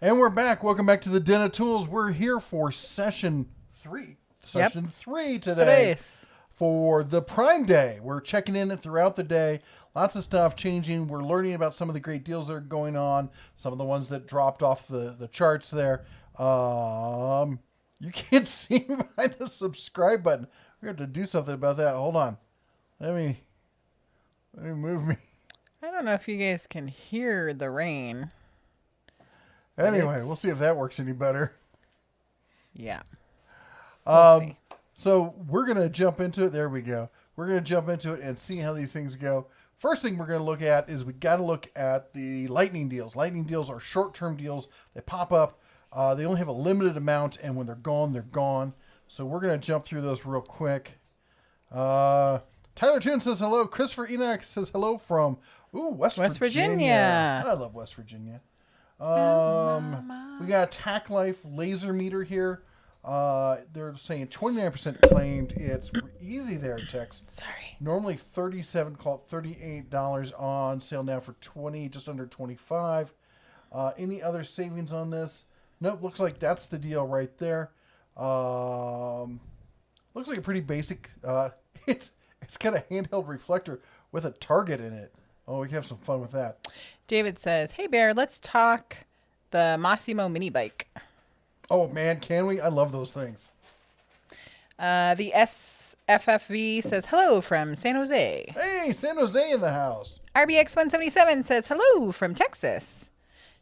And we're back. Welcome back to the Den of Tools. We're here for session 3. Session 3 today for the Prime Day. We're checking in throughout the day. Lots of stuff changing. We're learning about some of the great deals that are going on. Some of the ones that dropped off the charts there. You can't see behind the subscribe button. We have to do something about that. Hold on. Let me move me. I don't know if you guys can hear the rain. Anyway, we'll see if that works any better. Yeah. We'll see. So we're going to jump into it. There we go. We're going to jump into it and see how these things go. First thing we're going to look at is we got to look at the lightning deals. Lightning deals are short-term deals. They pop up. They only have a limited amount, and when they're gone, they're gone. So we're going to jump through those real quick. Tyler Toon says hello. Christopher Enoch says hello from West Virginia. I love West Virginia. We got a Tack Life laser meter here. They're saying 29% claimed. It's easy there, Tex. Sorry. Normally $37, call it $38 on sale now for $20, just under $25. Any other savings on this? Nope, looks like that's the deal right there. Looks like a pretty basic. It's got a handheld reflector with a target in it. Oh, we can have some fun with that. David says, "Hey Bear, let's talk the Massimo mini bike." Oh man, can we? I love those things. The SFFV says hello from San Jose. Hey, San Jose in the house. RBX177 says hello from Texas.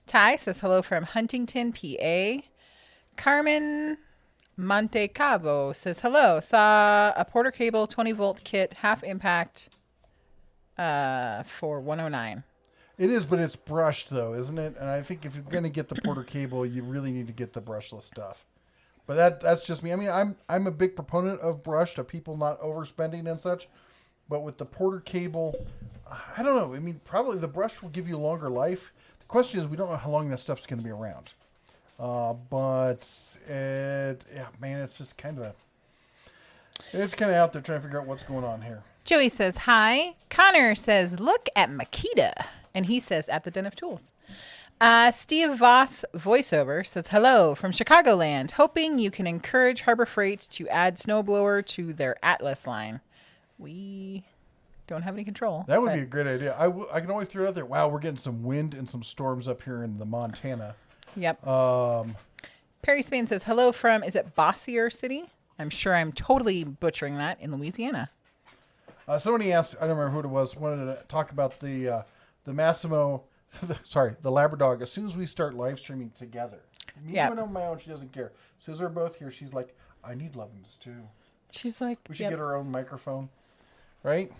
Ty says hello from Huntington, PA. Carmen Montecavo says hello. Saw a Porter cable 20-volt kit, half impact for $109. It is, but it's brushed though, isn't it? And I think if you're going to get the Porter cable, you really need to get the brushless stuff. But that's just me. I mean, I'm a big proponent of brushed, of people not overspending and such. But with the Porter cable, I don't know. I mean, probably the brush will give you a longer life. The question is, we don't know how long that stuff's going to be around. But it's just kind of out there trying to figure out what's going on here. Joey says hi. Connor says, look at Makita. And he says, at the Den of Tools. Steve Voss voiceover says, hello from Chicagoland. Hoping you can encourage Harbor Freight to add snowblower to their Atlas line. We don't have any control. That would be a great idea. I can always throw it out there. Wow, we're getting some wind and some storms up here in the Montana. Yep. Perry Spain says, hello from, is it Bossier City? I'm sure I'm totally butchering that, in Louisiana. Somebody asked, I don't remember who it was, wanted to talk about the Massimo, the Labradog. As soon as we start live streaming together, me doing it on my own, she doesn't care. As soon as we're both here, she's like, I need Lovins too. She's like, we should get her own microphone, right?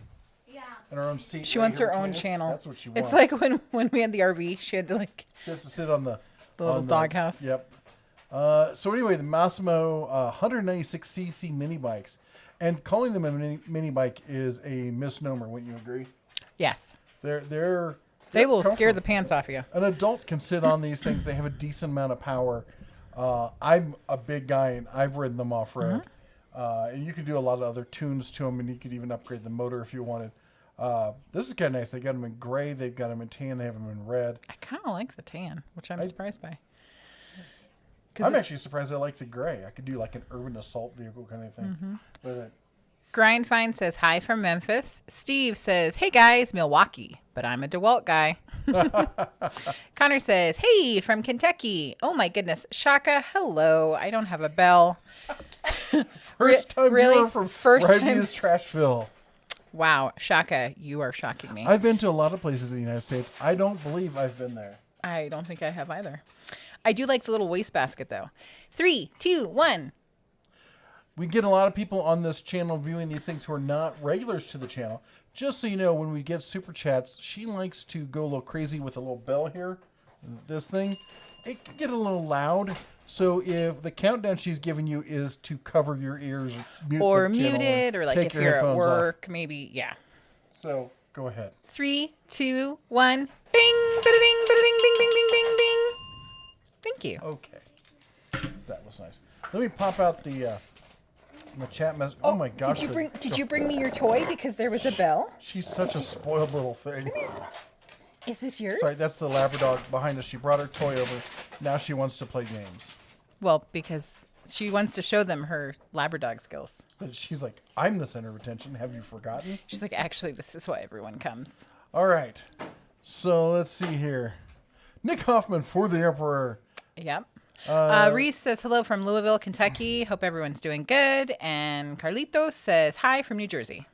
Yeah. And her own seat. She wants her own channel. That's what she wants. It's like when we had the RV, she had to she has to sit on the little doghouse. Yep. So anyway, the Massimo 196cc mini bikes. And calling them a mini bike is a misnomer, wouldn't you agree? Yes. They will scare the pants off you. An adult can sit on these things. They have a decent amount of power. I'm a big guy, and I've ridden them off-road. And you can do a lot of other tunes to them, and you could even upgrade the motor if you wanted. This is kind of nice. They got them in gray. They've got them in tan. They have them in red. I kind of like the tan, which I'm surprised by. I'm actually surprised I like the gray. I could do like an urban assault vehicle kind of thing with it. Grindfine says hi from Memphis. Steve says, hey guys, Milwaukee, but I'm a DeWalt guy. Connor says, hey from Kentucky. Oh my goodness. Shaka, hello. I don't have a bell. First time really? From First time Trashville. Wow. Shaka, you are shocking me. I've been to a lot of places in the United States. I don't believe I've been there. I don't think I have either. I do like the little wastebasket, though. 3, 2, 1. We get a lot of people on this channel viewing these things who are not regulars to the channel. Just so you know, when we get super chats, she likes to go a little crazy with a little bell here. This thing. It can get a little loud. So if the countdown she's giving you is to cover your ears, or mute it, or like if you're at work, maybe, yeah. So go ahead. 3, 2, 1. Bing, bing, bing, bing, bing, bing, bing, bing. Thank you. Okay, that was nice. Let me pop out the my chat message. Oh my gosh! Did you bring me your toy because there was a bell? She's such a spoiled little thing. Is this yours? Sorry, that's the Labrador behind us. She brought her toy over. Now she wants to play games. Well, because she wants to show them her Labradog skills. But she's like, I'm the center of attention. Have you forgotten? She's like, actually, this is why everyone comes. All right. So let's see here. Nick Hoffman for the Emperor. Yep. Reese says hello from Louisville, Kentucky. Hope everyone's doing good. And Carlitos says hi from New Jersey.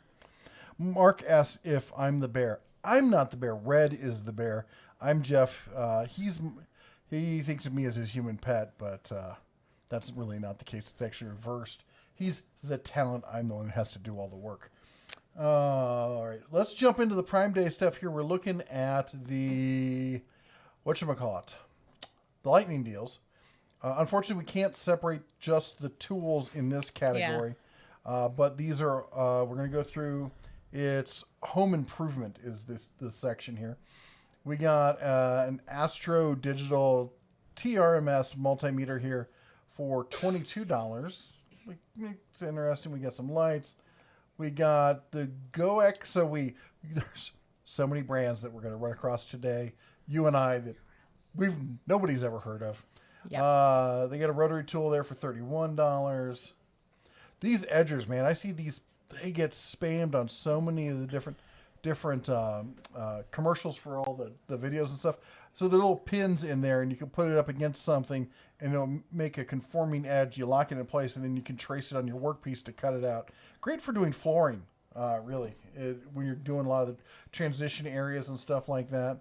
Mark asks if I'm the bear. I'm not the bear. Red is the bear. I'm Jeff. He thinks of me as his human pet, but that's really not the case. It's actually reversed. He's the talent. I'm the one who has to do all the work. All right. Let's jump into the Prime Day stuff here. We're looking at the, whatchamacallit, the lightning deals. Unfortunately, we can't separate just the tools in this category. Yeah. But these are, we're going to go through, it's home improvement is this section here. We got an Astro Digital TRMS multimeter here for $22. It's interesting. We got some lights. We got the GoX. So there's so many brands that we're going to run across today. You and I that nobody's ever heard of. Yep. They got a rotary tool there for $31. These edgers, man, I see these. They get spammed on so many of the different commercials for all the videos and stuff. So the little pins in there, and you can put it up against something, and it'll make a conforming edge. You lock it in place, and then you can trace it on your workpiece to cut it out. Great for doing flooring, really, when you're doing a lot of the transition areas and stuff like that.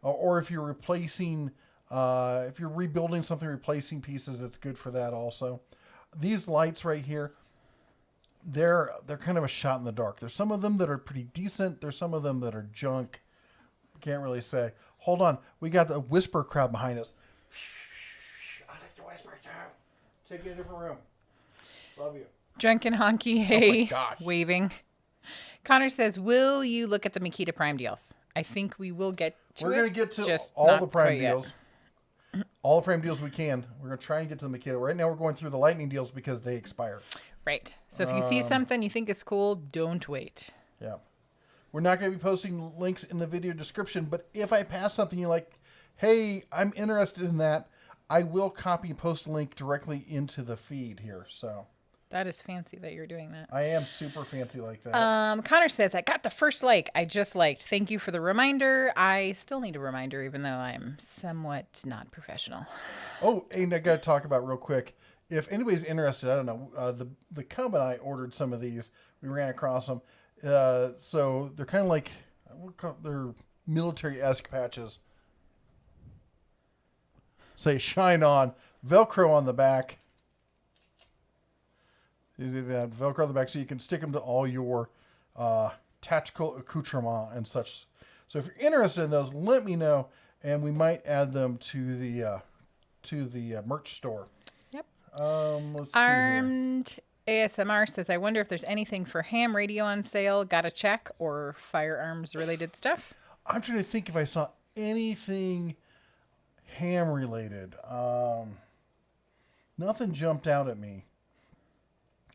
Or if you're replacing, if you're rebuilding something, replacing pieces, it's good for that also. These lights right here, they're kind of a shot in the dark. There's some of them that are pretty decent. There's some of them that are junk. Can't really say. Hold on. We got the whisper crowd behind us. I like to whisper too. Take it a different room. Love you. Drunken honky, hey, oh waving. Connor says, will you look at the Makita Prime deals? I think we will get to We're it. going to get to just all not the Prime quite yet. deals. All the Prime deals we can. We're going to try and get to the Makita. Right now we're going through the Lightning deals because they expire. Right. So if you see something you think is cool, don't wait. Yeah. We're not going to be posting links in the video description, but if I pass something you're like, hey, I'm interested in that, I will copy and post a link directly into the feed here. So that is fancy that you're doing that. I am super fancy like that. Connor says, I got the first like I just liked. Thank you for the reminder. I still need a reminder, even though I'm somewhat not professional. Oh, and I got to talk about real quick. If anybody's interested, I don't know, the Cub and I ordered some of these. We ran across them. So they're kind of like, they're military-esque patches. Say shine on, Velcro on the back. That Velcro on the back so you can stick them to all your tactical accoutrement and such. So if you're interested in those, let me know, and we might add them to the merch store. Yep. Let's see Armed ASMR says, I wonder if there's anything for ham radio on sale. Got a check or firearms related stuff? I'm trying to think if I saw anything ham related. Nothing jumped out at me.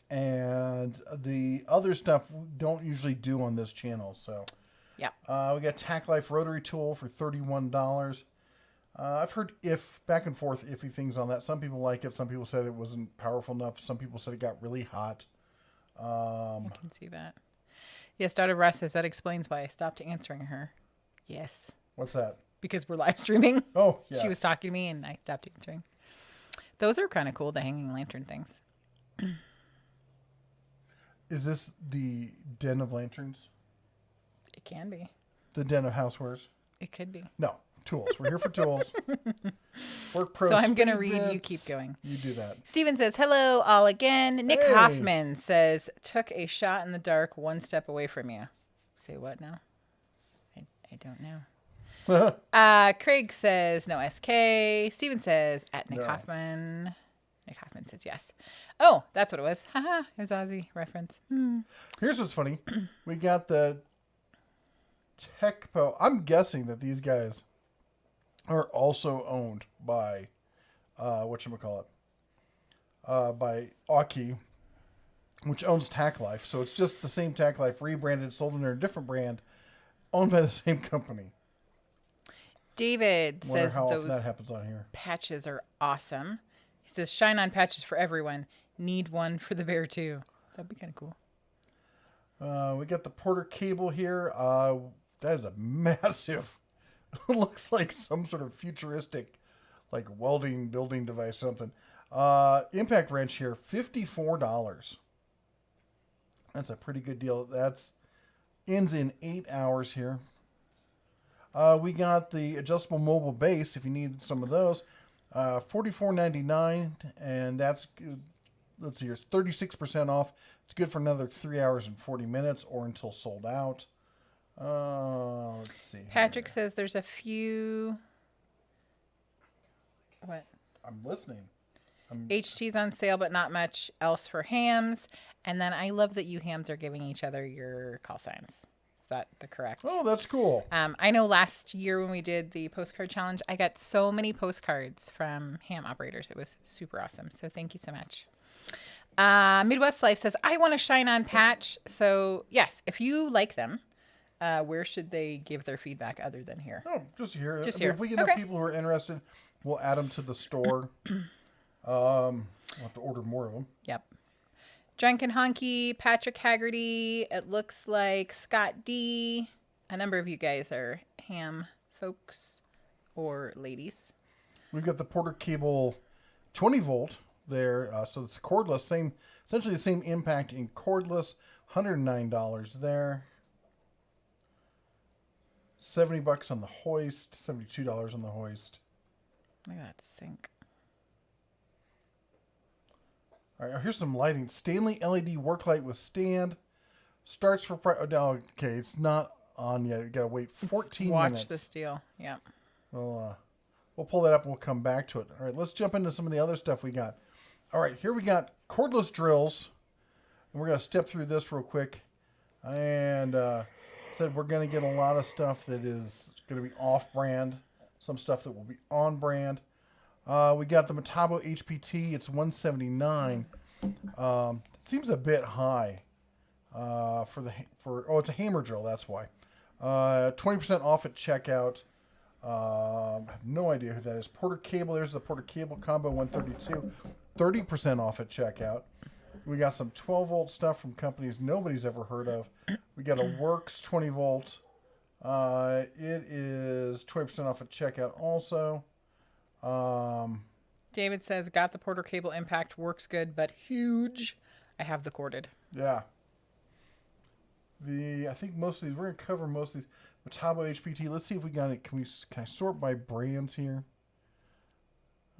And the other stuff we don't usually do on this channel. So yeah. We got Tack Life rotary tool for $31. I've heard back and forth iffy things on that. Some people like it. Some people said it wasn't powerful enough. Some people said it got really hot. I can see that. Yes, Daughter Russ says that explains why I stopped answering her. Yes. What's that? Because we're live streaming. Oh, yeah. She was talking to me and I stopped answering. Those are kind of cool, the hanging lantern things. Is this the Den of Lanterns? It can be. The Den of Housewares? It could be. No. Tools. We're here for tools. Work Pro. So I'm going to speed read. bits. You keep going. You do that. Steven says, hello, all again. Nick Hey. Hoffman says, took a shot in the dark one step away from you. Say what now? I don't know. Craig says, no SK. Steven says, at Nick No. Hoffman. Nick Hoffman says, yes. Oh, that's what it was. Haha. It was Aussie reference. Here's what's funny. We got the Tecpo. I'm guessing that these guys are also owned by, by Aki, which owns Tack Life. So it's just the same Tack Life rebranded, sold under a different brand, owned by the same company. David Wonder says how often those that happens on here. patches are awesome. He says, shine on patches for everyone. Need one for the bear, too. That'd be kind of cool. We got the Porter cable here. That is a massive, looks like some sort of futuristic, like welding building device, something. Impact wrench here, $54. That's a pretty good deal. That's ends in 8 hours here. We got the adjustable mobile base if you need some of those. $44.99, and that's, let's see, here's 36% off. It's good for another 3 hours and 40 minutes or until sold out. Let's see. Patrick says there's a few. What? I'm listening. HT's on sale, but not much else for hams. And then I love that you hams are giving each other your call signs. Is that the correct? Oh, that's cool. I know last year when we did the postcard challenge, I got so many postcards from ham operators. It was super awesome. So thank you so much. Midwest Life says, I want a shine on patch. So yes, if you like them, where should they give their feedback other than here? Oh, just here. Just here. If we get enough people who are interested, we'll add them to the store. We'll have to order more of them. Yep. Drunken Honky, Patrick Haggerty, it looks like Scott D. A number of you guys are ham folks or ladies. We've got the Porter cable 20 volt there. So it's cordless, essentially the same impact in cordless, $109 there. $70 on the hoist, $72 on the hoist. Look at that sink. All right, here's some lighting. Stanley LED work light with stand. Starts for price. Oh, okay, it's not on yet. You gotta wait 14 minutes. Watch this deal. Yeah. We'll pull that up and we'll come back to it. All right, let's jump into some of the other stuff we got. All right, here we got cordless drills. And we're gonna step through this real quick. And said we're gonna get a lot of stuff that is gonna be off-brand. Some stuff that will be on-brand. We got the Metabo HPT. It's $179. It seems a bit high it's a hammer drill. That's why. 20% off at checkout. I have no idea who that is. Porter cable. There's the Porter cable combo 132. 30% off at checkout. We got some 12 volt stuff from companies nobody's ever heard of. We got a Works 20 volt. It is 20% off at checkout also. David says, got the Porter cable impact, works good, but huge. I have the corded. Yeah. I think most of these, we're going to cover most of these. Metabo HPT, let's see if we got it. Can I sort by brands here?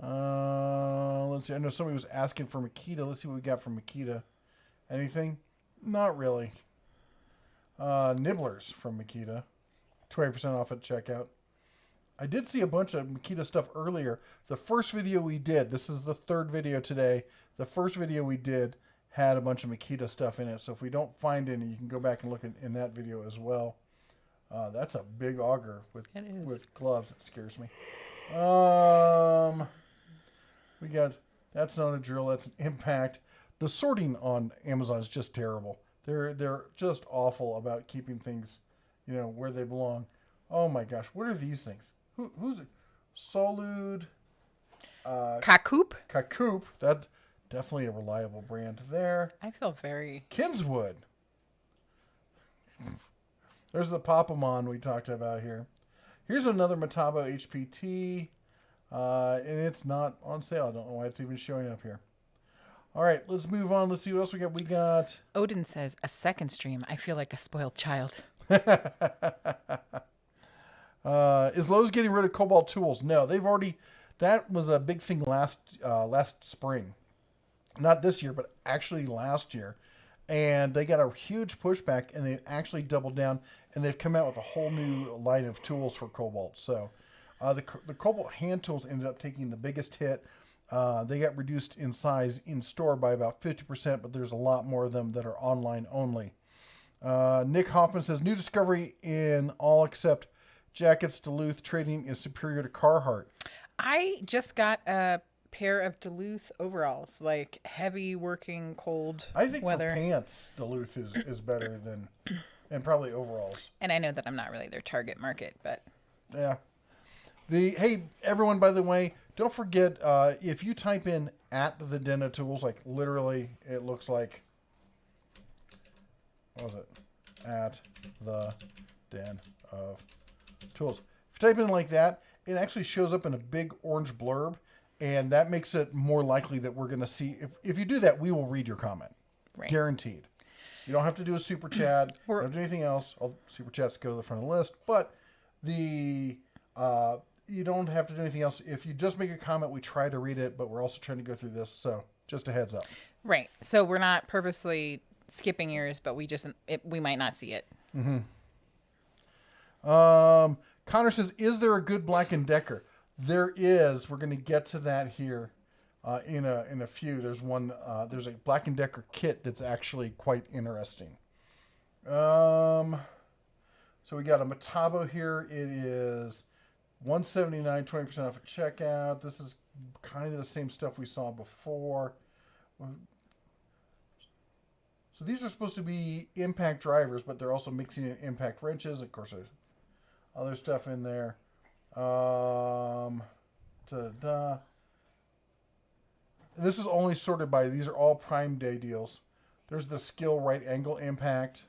Let's see. I know somebody was asking for Makita. Let's see what we got from Makita. Anything? Not really. Nibblers from Makita. 20% off at checkout. I did see a bunch of Makita stuff earlier. The first video we did, this is the third video today. The first video we did had a bunch of Makita stuff in it. So if we don't find any, you can go back and look in that video as well. That's a big auger with gloves. It scares me. We got, that's not a drill. That's an impact. The sorting on Amazon is just terrible. They're just awful about keeping things, where they belong. Oh my gosh. What are these things? Who's it? Solude. Kakoop. Kakoop. That's definitely a reliable brand there. I feel very... Kinswood. There's the Papamon we talked about here. Here's another Metabo HPT. And it's not on sale. I don't know why it's even showing up here. All right, let's move on. Let's see what else we got. We got... Odin says, a second stream. I feel like a spoiled child. Is Lowe's getting rid of Cobalt tools? No, they've already. That was a big thing last spring, not this year, but actually last year, and they got a huge pushback, and they actually doubled down, and they've come out with a whole new line of tools for Cobalt. So, the Cobalt hand tools ended up taking the biggest hit. They got reduced in size in store by about 50%, but there's a lot more of them that are online only. Nick Hoffman says new discovery in all except jackets. Duluth trading is superior to Carhartt. I just got a pair of Duluth overalls, like heavy working cold weather. I think for pants, Duluth is better than, and probably overalls. And I know that I'm not really their target market, but yeah. Hey, everyone, by the way, don't forget, if you type in at the Den of Tools, like literally it looks like, what was it? At the Den of Tools. If you type in like that, it actually shows up in a big orange blurb, and that makes it more likely that we're going to see. If you do that, we will read your comment. Right. Guaranteed. You don't have to do a super chat. You don't have to do anything else. All super chats go to the front of the list, but you don't have to do anything else. If you just make a comment, we try to read it, but we're also trying to go through this, so just a heads up. Right. So we're not purposely skipping yours, but we might not see it. Mm-hmm. Connor says, is there a good Black & Decker? There is. We're going to get to that here in a few. There's one. There's a Black & Decker kit that's actually quite interesting. So we got a Metabo here. It is $179, 20% off at checkout. This is kind of the same stuff we saw before. So these are supposed to be impact drivers, but they're also mixing in impact wrenches. Of course, there's other stuff in there. This is only sorted by, these are all Prime Day deals. There's the Skill right angle impact.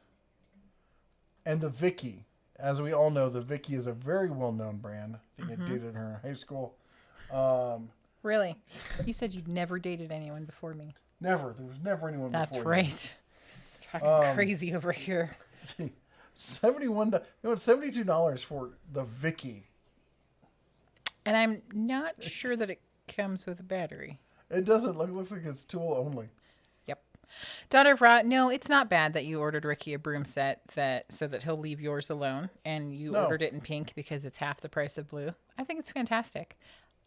And the Vicky. As we all know, the Vicky is a very well-known brand. I think I dated her in high school. Really? You said you'd never dated anyone before me. Never. There was never anyone That's before right. Talking crazy over here. $72 for the Vicky. And I'm not sure that it comes with a battery. It doesn't look. It looks like it's tool only. Yep. Daughter of Ra, no, it's not bad that you ordered Ricky a broom set so that he'll leave yours alone, and you ordered it in pink because it's half the price of blue. I think it's fantastic.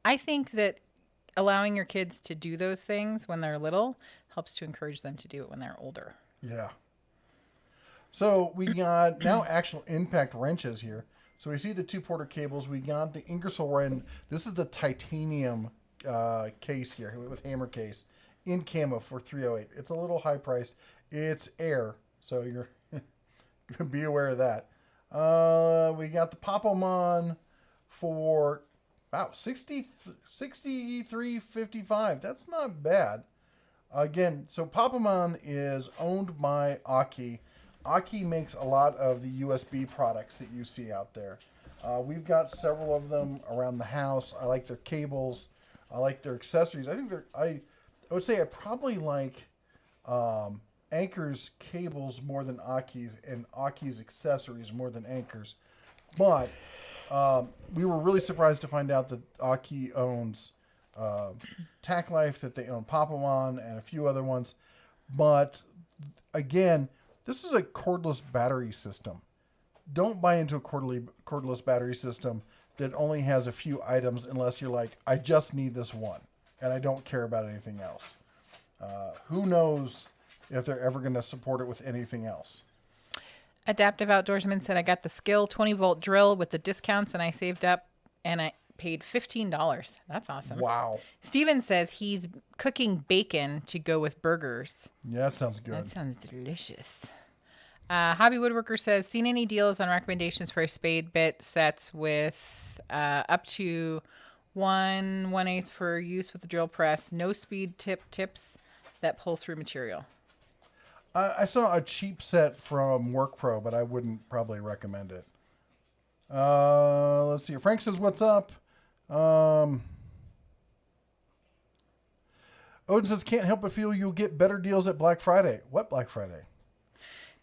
I think that allowing your kids to do those things when they're little helps to encourage them to do it when they're older. Yeah. So we got now actual impact wrenches here. So we see the 2 Porter cables. We got the Ingersoll wrench. This is the titanium case here with hammer case in camo for $308. It's a little high priced. It's air, so you're be aware of that. We got the Papomon for $63.55. That's not bad. Again, so Papomon is owned by Aki. Aki makes a lot of the USB products that you see out there. We've got several of them around the house. I like their cables. I like their accessories. I think I would say I probably like Anker's cables more than Aki's, and Aki's accessories more than Anker's. But we were really surprised to find out that Aki owns Tack Life, that they own Papomon and a few other ones. But again, this is a cordless battery system. Don't buy into a cordless battery system that only has a few items unless you're like, I just need this one and I don't care about anything else. Who knows if they're ever going to support it with anything else. Adaptive Outdoorsman said, I got the Skill 20-volt drill with the discounts and I saved up and I paid $15. That's awesome. Wow. Steven says he's cooking bacon to go with burgers. Yeah, that sounds good. That sounds delicious. Hobby Woodworker says, seen any deals on recommendations for spade bit sets with up to 1/8 for use with the drill press, no speed tips that pull through material? I saw a cheap set from WorkPro, but I wouldn't probably recommend it. Let's see. Frank says, what's up? Odin says, can't help but feel you'll get better deals at Black Friday. What Black Friday?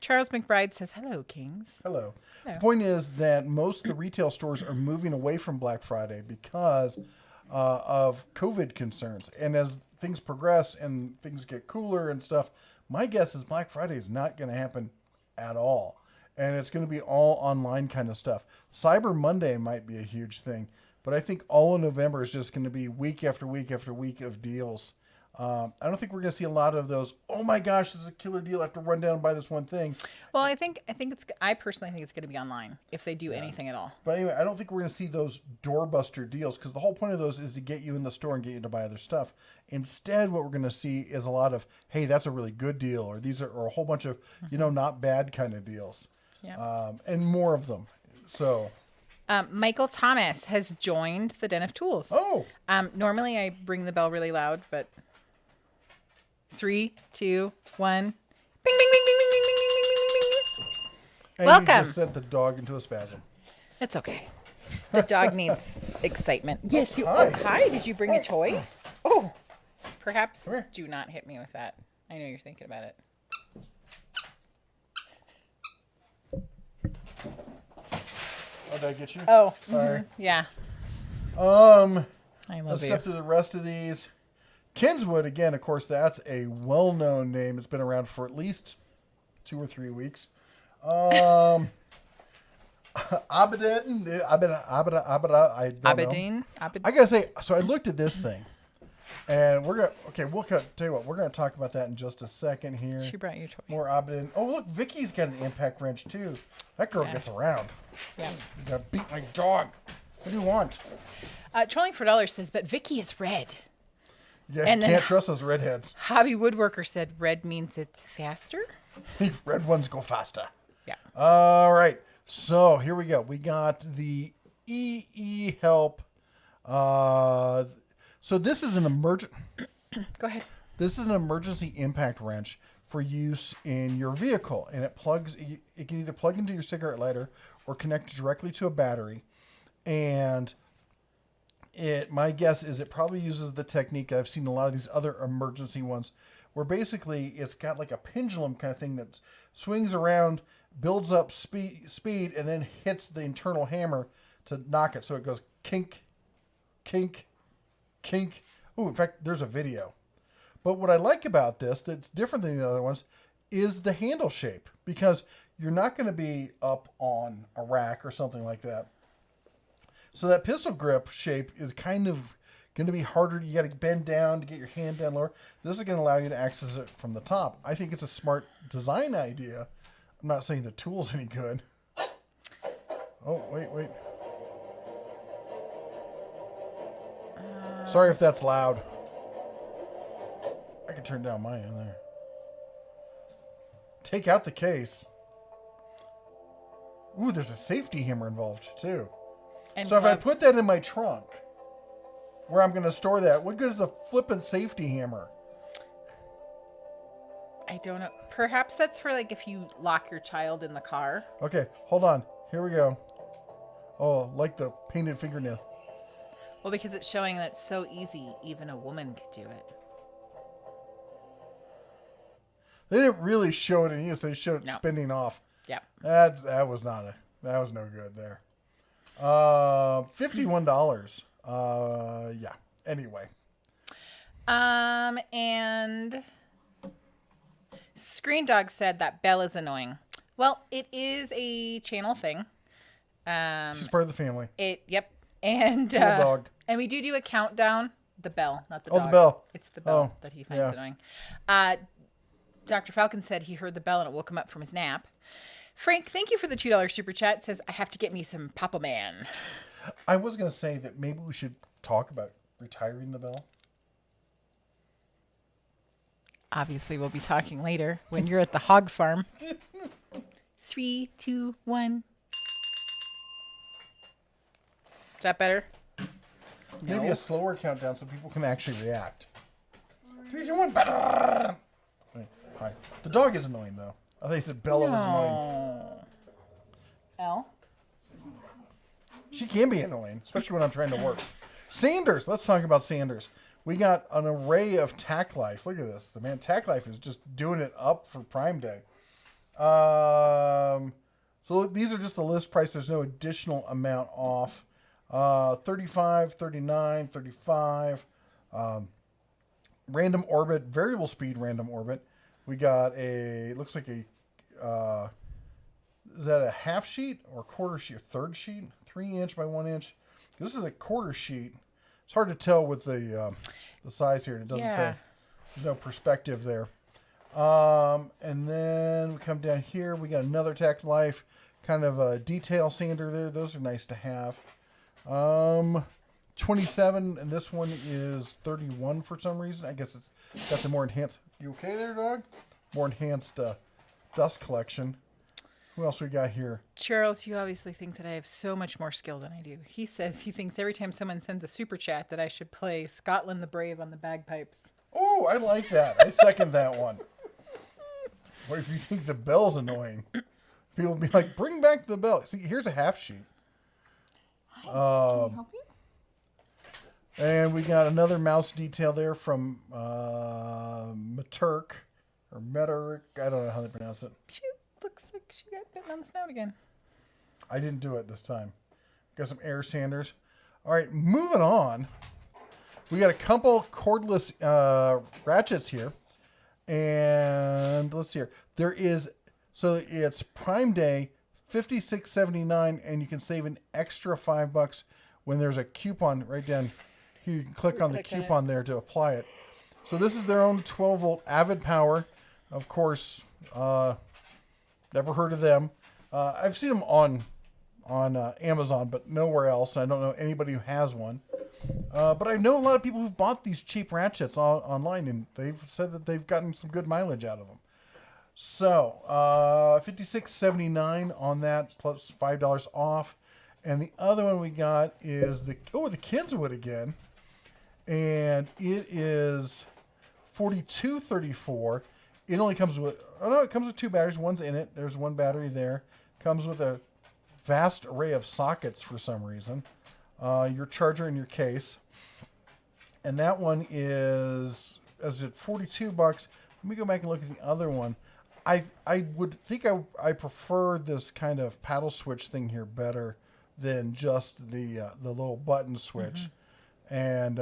Charles McBride says, hello, Kings. Hello. The point is that most of the retail stores are moving away from Black Friday because of COVID concerns. And as things progress and things get cooler and stuff, my guess is Black Friday is not going to happen at all. And it's going to be all online kind of stuff. Cyber Monday might be a huge thing. But I think all of November is just going to be week after week after week of deals. I don't think we're going to see a lot of those. Oh my gosh, this is a killer deal. I have to run down and buy this one thing. Well, I personally think it's going to be online if they do anything at all. But anyway, I don't think we're going to see those doorbuster deals because the whole point of those is to get you in the store and get you to buy other stuff. Instead, what we're going to see is a lot of, hey, that's a really good deal, or these are a whole bunch of, not bad kind of deals. Yeah. And more of them. So Michael Thomas has joined the Den of Tools. Oh. Normally I bring the bell really loud, but 3, 2, 1. Bing, bing, bing, bing, bing, bing, bing, bing, bing, bing, bing. And Welcome. you just sent the dog into a spasm. It's okay. The dog needs excitement. Yes, you. Hi. Oh, hi. Did you bring a toy? Oh, perhaps. Come here. Do not hit me with that. I know you're thinking about it. Oh, did I get you? Oh, Sorry. yeah. I Let's love you. step through the rest of these. Kinswood, again, of course, that's a well-known name. It's been around for at least 2 or 3 weeks. Abedin, I don't know. Abedin. I gotta say, so I looked at this thing, and we'll tell you what, we're gonna talk about that in just a second here. She brought your toy. More Abedin. Oh, look, Vicky's got an impact wrench too. That girl gets Yes. around. Yeah. You gotta beat my dog. What do you want? Trolling for $1 says, but Vicky is red. Yeah, And then- can't trust those redheads. Hobby Woodworker said red means it's faster. Red ones go faster. Yeah. All right. So here we go. We got the EE Help. So this is an emergent. Go ahead. This is an emergency impact wrench for use in your vehicle, and it can either plug into your cigarette lighter or connect directly to a battery. And my guess is it probably uses the technique I've seen a lot of these other emergency ones, where basically it's got like a pendulum kind of thing that swings around, builds up speed, and then hits the internal hammer to knock it. So it goes kink, kink, kink. Oh, in fact, there's a video. But what I like about this that's different than the other ones is the handle shape, because you're not going to be up on a rack or something like that. So that pistol grip shape is kind of going to be harder. You got to bend down to get your hand down lower. This is going to allow you to access it from the top. I think it's a smart design idea. I'm not saying the tool's any good. Oh, wait. Sorry if that's loud. I can turn down my end there. Take out the case. Ooh, there's a safety hammer involved too. And So if I gloves. put that in my trunk, where I'm going to store that, what good is a flippin' safety hammer? I don't know. Perhaps that's for like if you lock your child in the car. Okay, hold on. Here we go. Oh, like the painted fingernail. Well, because it's showing that it's so easy, even a woman could do it. They didn't really show it in use. They showed it No. spinning off. Yeah. That was no good there. $51. Yeah. Anyway. And Screen Dog said that bell is annoying. Well, it is a channel thing. She's part of the family. Yep. And Cool dog. And we do a countdown. The bell, not the Oh, dog. the bell. It's the bell Oh, that he finds yeah. annoying. Dr. Falcon said he heard the bell and it woke him up from his nap. Frank, thank you for the $2 super chat. Says, I have to get me some Papa Man. I was going to say that maybe we should talk about retiring the bell. Obviously, we'll be talking later when you're at the hog farm. 3, 2, 1. Is that better? Maybe No. a slower countdown so people can actually react. 3, 2, 1. Hi. The dog is annoying, though. I think the Bella was annoying. Oh. L? She can be annoying, especially when I'm trying to work. Sanders. Let's talk about Sanders. We got an array of Tack Life. Look at this. The man Tack Life is just doing it up for Prime Day. So these are just the list price. There's no additional amount off. 35, 39, 35. Random orbit, variable speed random orbit. We got looks like is that a half sheet or quarter sheet, third sheet? 3-inch by 1-inch. This is a quarter sheet. It's hard to tell with the size here. It doesn't say. There's no perspective there. And then we come down here. We got another Tack Life, kind of a detail sander there. Those are nice to have. 27, and this one is 31 for some reason. I guess it's got the more enhanced. You okay there, dog? More enhanced dust collection. Who else we got here? Charles, you obviously think that I have so much more skill than I do. He says he thinks every time someone sends a super chat that I should play Scotland the Brave on the bagpipes. Oh, I like that. I second that one. Or if you think the bell's annoying, people will be like, bring back the bell. See, here's a half sheet. Can I help you? And we got another mouse detail there from Maturk or Meturk. I don't know how they pronounce it. She looks like she got bitten on the snout again. I didn't do it this time. Got some air sanders. All right, moving on. We got a couple cordless ratchets here. And let's see here. There is, so it's Prime Day, $56.79, and you can save an extra $5 when there's a coupon right down here. You can click on the coupon there to apply it. So this is their own 12-volt Avid Power. Of course, never heard of them. I've seen them on Amazon, but nowhere else. I don't know anybody who has one. But I know a lot of people who've bought these cheap ratchets online, and they've said that they've gotten some good mileage out of them. So, $56.79 on that, plus $5 off. And the other one we got is the Kinswood again. And it is $42.34. It only comes with, it comes with 2 batteries. One's in it. There's 1 battery there. Comes with a vast array of sockets for some reason. Your charger and your case. And that one is at $42. Let me go back and look at the other one. I would think I prefer this kind of paddle switch thing here better than just the little button switch. Mm-hmm. And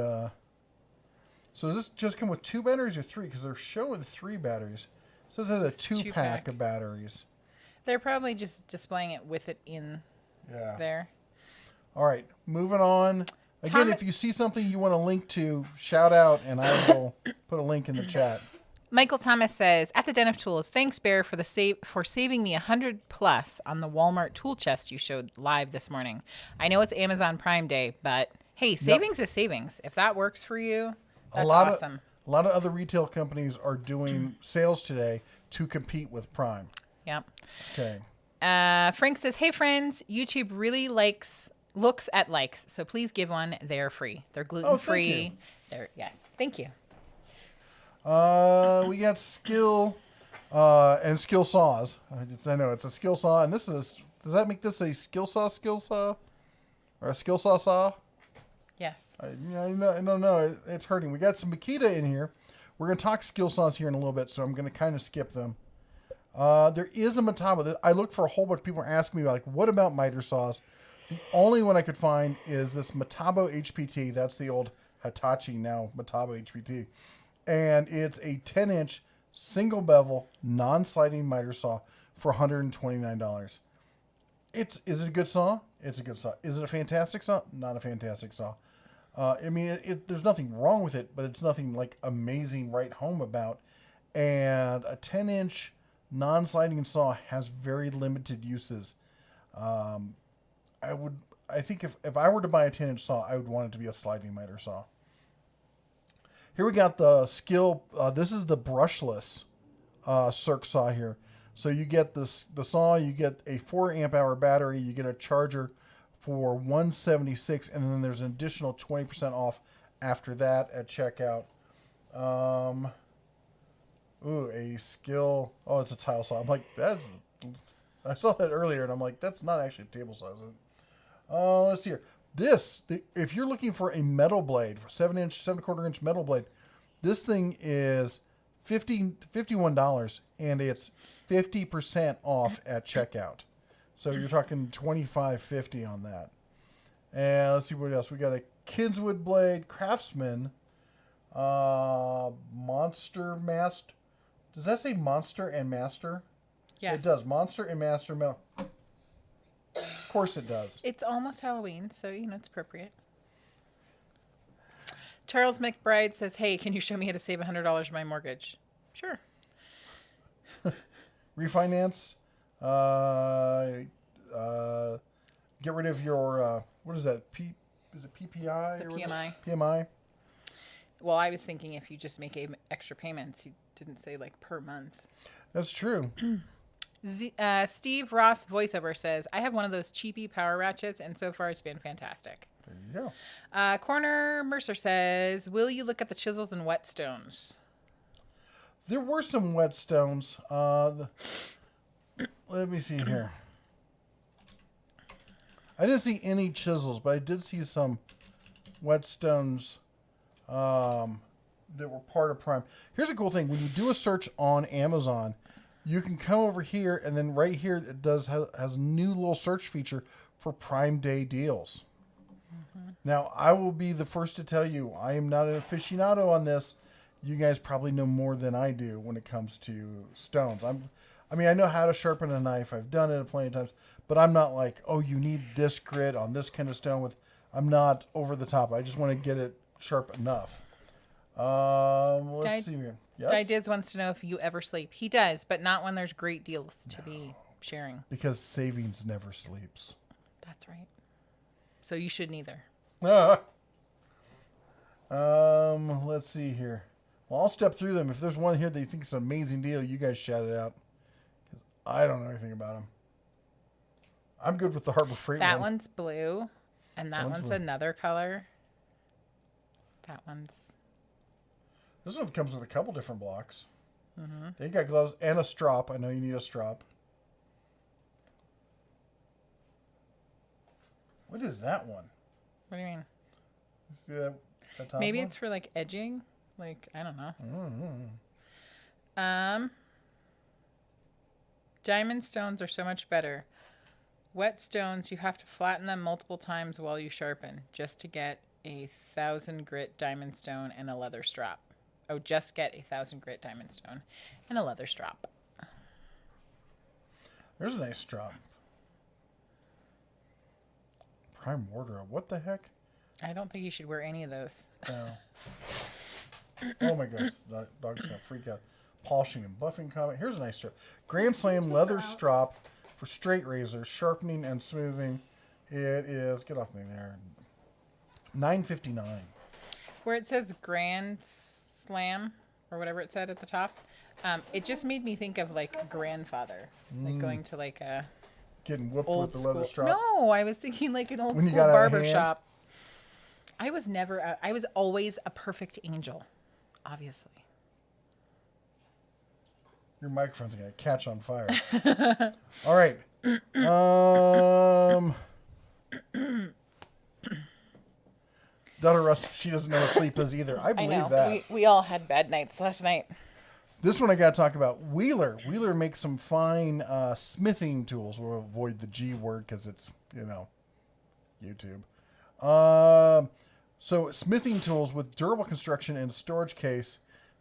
so does this just come with 2 batteries or 3? Because they're showing 3 batteries. So this has a 2-pack of batteries. They're probably just displaying it with it in there. All right, moving on. Again, if you see something you want to link to, shout out, and I will put a link in the chat. Michael Thomas says, at the Den of Tools, thanks, Bear, for saving me $100+ on the Walmart tool chest you showed live this morning. I know it's Amazon Prime Day, but hey, savings is savings. If that works for you, that's awesome. A lot of other retail companies are doing sales today to compete with Prime. Yep. Okay. Frank says, hey, friends, YouTube really looks at likes, so please give one. They're free. They're gluten-free. Yes. Thank you. We got skill and skill saws. I know it's a skill saw, and does that make this a skill saw or a skill saw? Yes. I don't know. It's hurting. We got some Makita in here. We're going to talk skill saws here in a little bit, so I'm going to kind of skip them. There is a Metabo. I looked for a whole bunch of people asking me, like, what about miter saws? The only one I could find is this Metabo HPT. That's the old Hitachi, now Metabo HPT. And it's a 10-inch single bevel, non-sliding miter saw for $129. Is it a good saw? It's a good saw. Is it a fantastic saw? Not a fantastic saw. I mean, there's nothing wrong with it, but it's nothing like amazing right home about. And a 10-inch non-sliding saw has very limited uses. I think if I were to buy a 10-inch saw, I would want it to be a sliding miter saw. Here we got the skill. This is the brushless Circ Saw here. So you get the saw, you get a 4 amp hour battery, you get a charger for $176, and then there's an additional 20% off after that at checkout. A skill. Oh, it's a tile saw. I'm like, I saw that earlier, and I'm like, that's not actually a table saw, is it? Let's see here. If you're looking for a metal blade, 7.25-inch metal blade, this thing is $51, and it's 50% off at checkout. So you're talking $25.50 on that. And let's see what else. We got a Kinswood blade, Craftsman, Monster Master. Does that say Monster and Master? Yes. It does. Monster and Master metal. Of course it does. It's almost Halloween, so, it's appropriate. Charles McBride says, hey, can you show me how to save $100 on my mortgage? Sure. Refinance. Get rid of your, what is that? Is it PPI? The PMI. PMI. Well, I was thinking if you just make extra payments, you didn't say like per month. That's true. Steve Ross voiceover says, I have one of those cheapy power ratchets, and so far it's been fantastic. There you go. Corner Mercer says, will you look at the chisels and whetstones? There were some whetstones. Let me see here. I didn't see any chisels, but I did see some whetstones that were part of Prime. Here's a cool thing. When you do a search on Amazon, you can come over here, and then right here it has a new little search feature for Prime Day deals. Mm-hmm. Now, I will be the first to tell you, I am not an aficionado on this. You guys probably know more than I do when it comes to stones. I know how to sharpen a knife. I've done it plenty of times, but I'm not like, oh, you need this grit on this kind of stone. I'm not over the top. I just want to get it sharp enough. Let's see here. Yes? Diz wants to know if you ever sleep. He does, but not when there's great deals to be sharing. Because savings never sleeps. That's right. So you shouldn't either. Let's see here. Well, I'll step through them. If there's one here that you think is an amazing deal, you guys shout it out. Because I don't know anything about them. I'm good with the Harbor Freight one. That one's blue, and that one's another color. That one's... This one comes with a couple different blocks. Mm-hmm. They got gloves and a strop. I know you need a strop. What is that one? What do you mean? See that top Maybe one? it's for like edging. Like, I don't know. Mm-hmm. Diamond stones are so much better. Wet stones, you have to flatten them multiple times while you sharpen just to get a 1,000 grit diamond stone and a leather strap. Oh, just get a 1,000 grit diamond stone and a leather strap. There's a nice strap. Prime wardrobe. What the heck? I don't think you should wear any of those. No. Oh my gosh. The dog's going to freak out. Polishing and buffing comment. Here's a nice strap. Grand Slam leather strap for straight razors, sharpening and smoothing. It is, get off me there, $9.59. Where it says Grand Slam, or whatever it said at the top, it just made me think of like grandfather. Like going to like a... Getting whooped old with the leather school. strap. No, I was thinking like an old When you school got out of barber hand? shop. I was never, I was always a perfect angel, obviously. Your microphone's going to catch on fire. All right. Daughter Russ, she doesn't know what sleep is either. I believe know. that. We all had bad nights last night. This one I got to talk about. Wheeler. Wheeler makes some fine smithing tools. We'll avoid the G word because it's, YouTube. So smithing tools with durable construction and storage case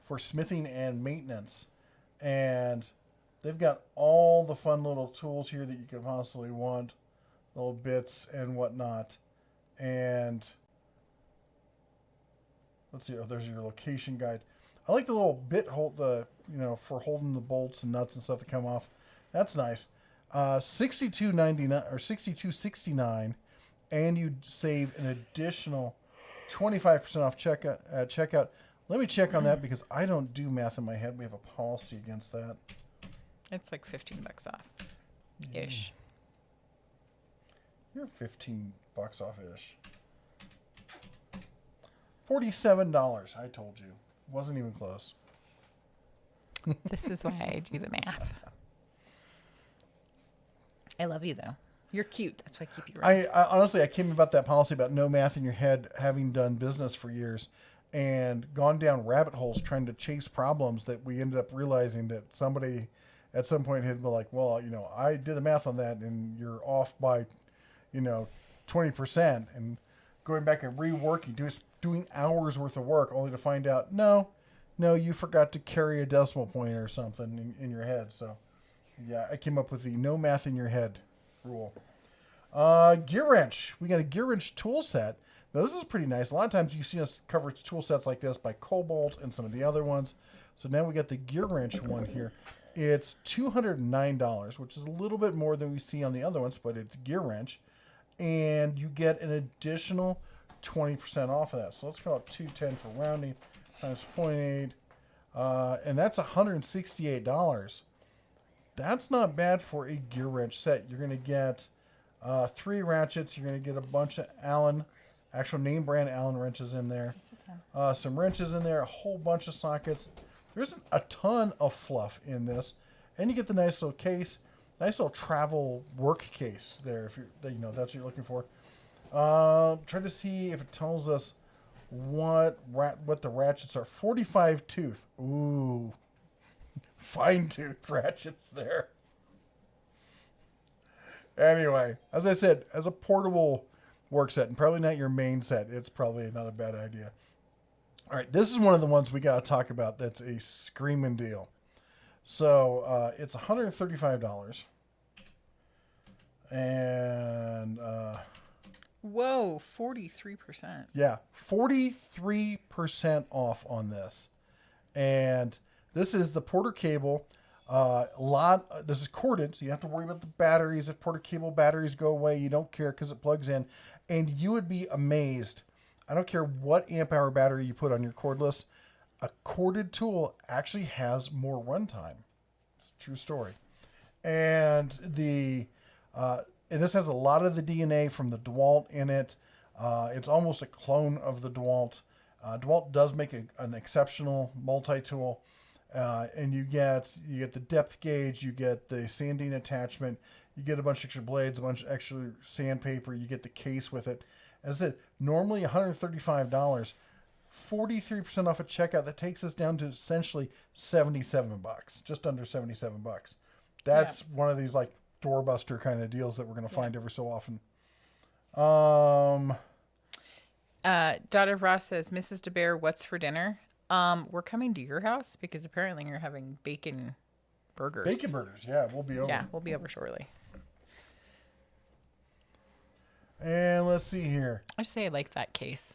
for smithing and maintenance. And they've got all the fun little tools here that you could possibly want. Little bits and whatnot. And let's see. Oh, there's your location guide. I like the little bit hold, for holding the bolts and nuts and stuff that come off. That's nice. $62.99 or $62.69, and you save an additional 25% off checkout. Let me check on that because I don't do math in my head. We have a policy against that. It's like $15 off, ish. You're $15 off ish. $47. I told you. Wasn't even close. This is why I do the math. I love you, though. You're cute. That's why I keep you right. I honestly, I came about that policy about no math in your head, having done business for years and gone down rabbit holes trying to chase problems that we ended up realizing that somebody at some point had been like, well, I did the math on that and you're off by, 20%, and going back and reworking, doing hours worth of work only to find out, no, you forgot to carry a decimal point or something in your head. So yeah, I came up with the no math in your head rule. Gearwrench. We got a Gearwrench tool set. Now this is pretty nice. A lot of times you see us cover tool sets like this by Cobalt and some of the other ones. So now we got the Gearwrench one here. It's $209, which is a little bit more than we see on the other ones, but it's Gearwrench. And you get an additional 20% off of that. So let's call it $210 for rounding times 0.8. And that's $168. That's not bad for a Gearwrench set. You're going to get 3 ratchets. You're going to get a bunch of Allen, actual name brand Allen wrenches in there. Some wrenches in there, a whole bunch of sockets. There isn't a ton of fluff in this. And you get the nice little case, nice little travel work case there, if that's what you're looking for. Try to see if it tells us what the ratchets are. 45 tooth. Ooh. Fine tooth ratchets there. Anyway, as I said, as a portable work set, and probably not your main set, it's probably not a bad idea. All right, this is one of the ones we got to talk about that's a screaming deal. So it's $135. And whoa, 43%. Yeah, 43% off on this. And this is the Porter cable. This is corded, so you have to worry about the batteries. If Porter cable batteries go away, you don't care because it plugs in. And you would be amazed. I don't care what amp hour battery you put on your cordless. A corded tool actually has more runtime. It's a true story. And and this has a lot of the DNA from the DeWalt in it. It's almost a clone of the DeWalt. DeWalt does make an exceptional multi-tool. And you get the depth gauge, you get the sanding attachment, you get a bunch of extra blades, a bunch of extra sandpaper, you get the case with it. As I said, normally $135, 43% off at checkout. That takes us down to essentially $77, just under $77. That's one of these like doorbuster kind of deals that we're going to find every so often. Daughter of Ross says, Mrs. DeBear, what's for dinner? We're coming to your house because apparently you're having bacon burgers. Bacon burgers, yeah, we'll be over. Yeah, we'll be over shortly. And let's see here. I should say I like that case.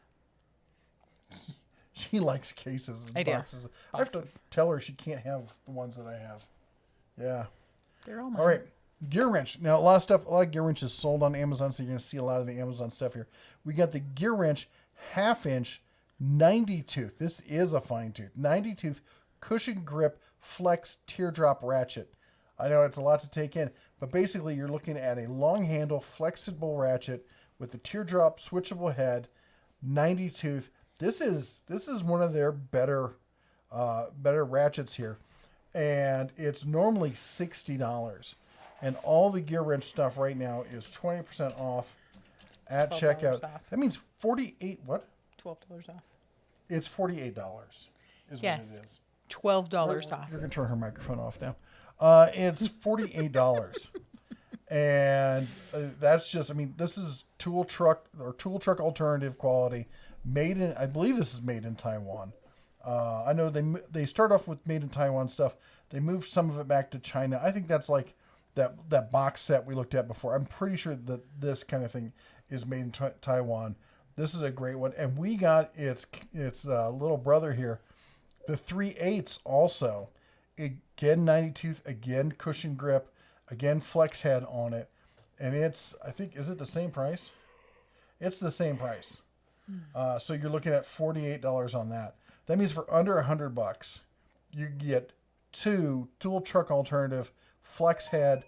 She likes cases and boxes. Do. I have to tell her she can't have the ones that I have. Yeah. They're all mine. All right. Gearwrench. Now, a lot of Gearwrench is sold on Amazon, so you're going to see a lot of the Amazon stuff here. We got the Gearwrench 1/2-inch 90 tooth. This is a fine tooth. 90 tooth cushion grip flex teardrop ratchet. I know it's a lot to take in, but basically you're looking at a long handle flexible ratchet with the teardrop switchable head, 90 tooth. This is one of their better ratchets here, and it's normally $60. And all the Gearwrench stuff right now is 20% off at checkout. Off. That means 48 what? $12 off. It's $48 is what it is. $12 off. You're going to turn her microphone off now. It's $48. And that's just, this is tool truck alternative quality. I believe this is made in Taiwan. I know they start off with made in Taiwan stuff. They moved some of it back to China. I think that's like that box set we looked at before. I'm pretty sure that this kind of thing is made in Taiwan. This is a great one. And we got its little brother here, the 3/8 also. Again, 90 tooth, again, cushion grip, again, flex head on it. And is it the same price? It's the same price. So you're looking at $48 on that. That means for under $100, you get 2 tool truck alternative flex head,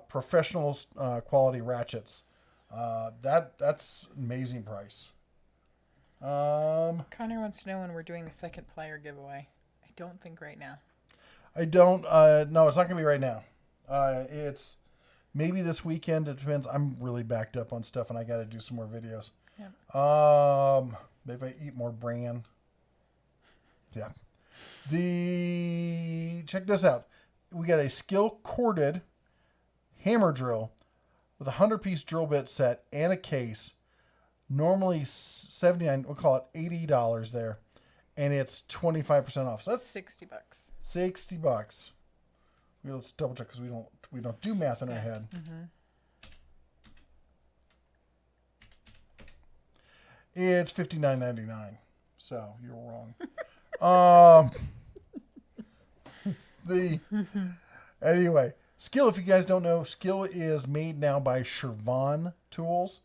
professional quality ratchets. That's amazing price. Connor wants to know when we're doing the second plier giveaway. I don't think right now. No, it's not gonna be right now. It's maybe this weekend. It depends. I'm really backed up on stuff, and I got to do some more videos. Yeah. Maybe I eat more bran. Yeah. Check this out. We got a skill corded hammer drill with a 100-piece drill bit set and a case. Normally $79, we'll call it $80 there, and it's 25% off. So that's $60. $60. Let's double check because we don't do math in our head. Mm-hmm. It's $59.99. So you're wrong. Anyway, Skill, if you guys don't know, Skill is made now by Shervan Tools.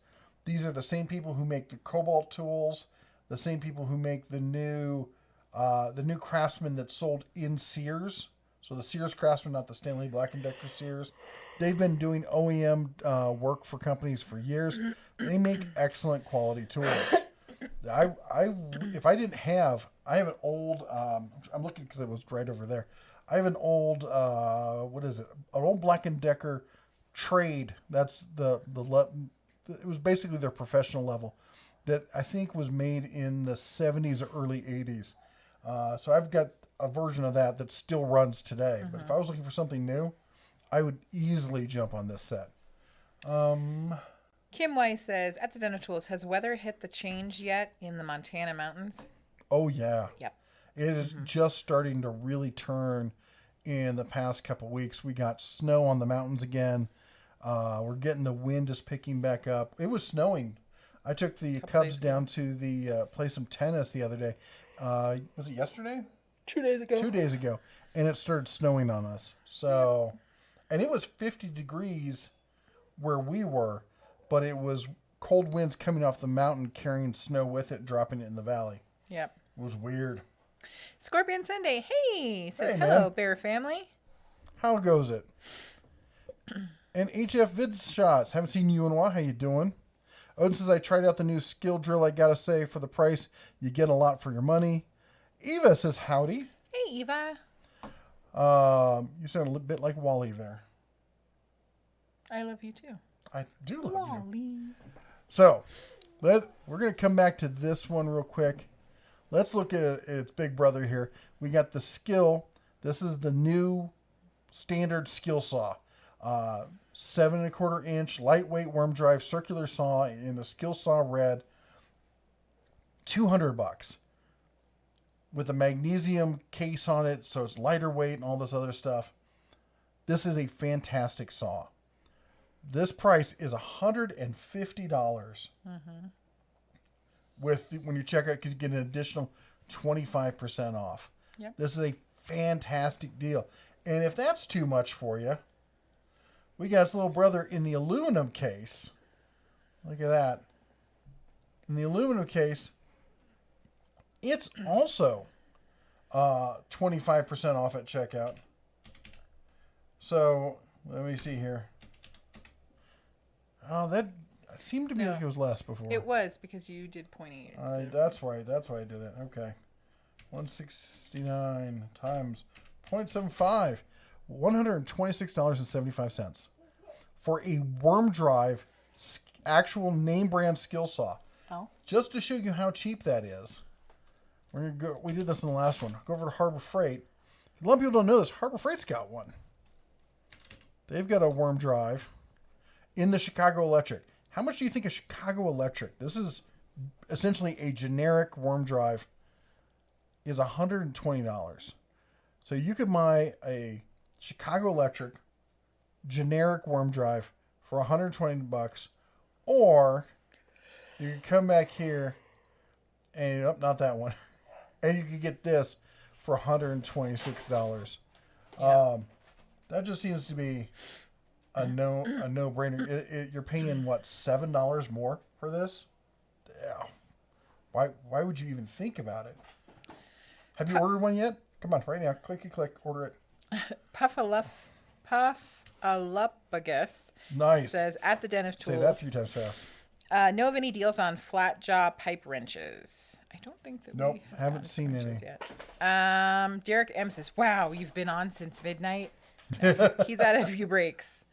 These are the same people who make the Cobalt tools, the same people who make the new Craftsman that's sold in Sears So the Sears Craftsman, not the Stanley Black & Decker Sears. They've been doing OEM work for companies for years. They make excellent quality tools. If I didn't have, I have an old, I'm looking because it was right over there. I have an old, what is it? An old Black & Decker Trade. That's it was basically their professional level that I think was made in the 70s or early 80s. So I've got a version of that that still runs today. But if I was looking for something new, I would easily jump on this set. Kim Weiss says, at the Den of Tools, has weather hit the change yet in the Montana mountains? Oh, yeah. Yep. It is just starting to really turn in the past couple weeks. We got snow on the mountains again. We're getting the wind is picking back up. It was snowing. I took the Cubs down to the play some tennis the other day. Was it yesterday? 2 days ago. 2 days ago. And it started snowing on us. So, and it was 50 degrees where we were, but it was cold winds coming off the mountain carrying snow with it, dropping it in the valley. Yep. It was weird. Scorpion Sunday, hey, says, Hey, hello, man. Bear family. How goes it? And HF Vids Shots. Haven't seen you in a while. How you doing? Odin says, I tried out the new skill drill. I got to say, for the price, you get a lot for your money. Eva says, howdy. Hey, Eva. You sound a little bit like Wally there. I love you too. I do love you. Wally. So, we're going to come back to this one real quick. Let's look at its big brother here. We got the Skill. This is the new standard skill saw. 7 1/4 inch lightweight worm drive circular saw in the Skill Saw Red. $200 with a magnesium case on it, so it's lighter weight and all this other stuff. This is a fantastic saw. This price is $150 when you check out, because you get an additional 25% off. Yep. This is a fantastic deal. And if that's too much for you, we got its little brother in the aluminum case. Look at that. In the aluminum case, it's also 25% off at checkout. So, let me see here. Oh, that seemed to me like it was less before. It was, because you did pointy. That's right. That's why I did it. Okay. 169 times 0.75. $126.75 for a worm drive actual name brand skill saw. Oh. Just to show you how cheap that is. We're gonna go. We did this in the last one. Go over to Harbor Freight. A lot of people don't know this. Harbor Freight's got one. They've got a worm drive in the Chicago Electric. How much do you think a Chicago Electric? This is essentially a generic worm drive. Is $120. So you could buy a Chicago Electric generic worm drive for $120, or you could come back here and not that one, and you could get this for $126. That just seems to be a no brainer. You're paying what, $7 more for this? Yeah. Why would you even think about it? Have you ordered one yet? Come on, right now. Click, order it. Puffalapagus Nice. says, at the Den of Tools. Say that 3 times fast. Know of any deals on flat jaw pipe wrenches? I don't think that Nope, we have haven't seen any. yet. Derek M says, wow, you've been on since midnight. He's had a few breaks.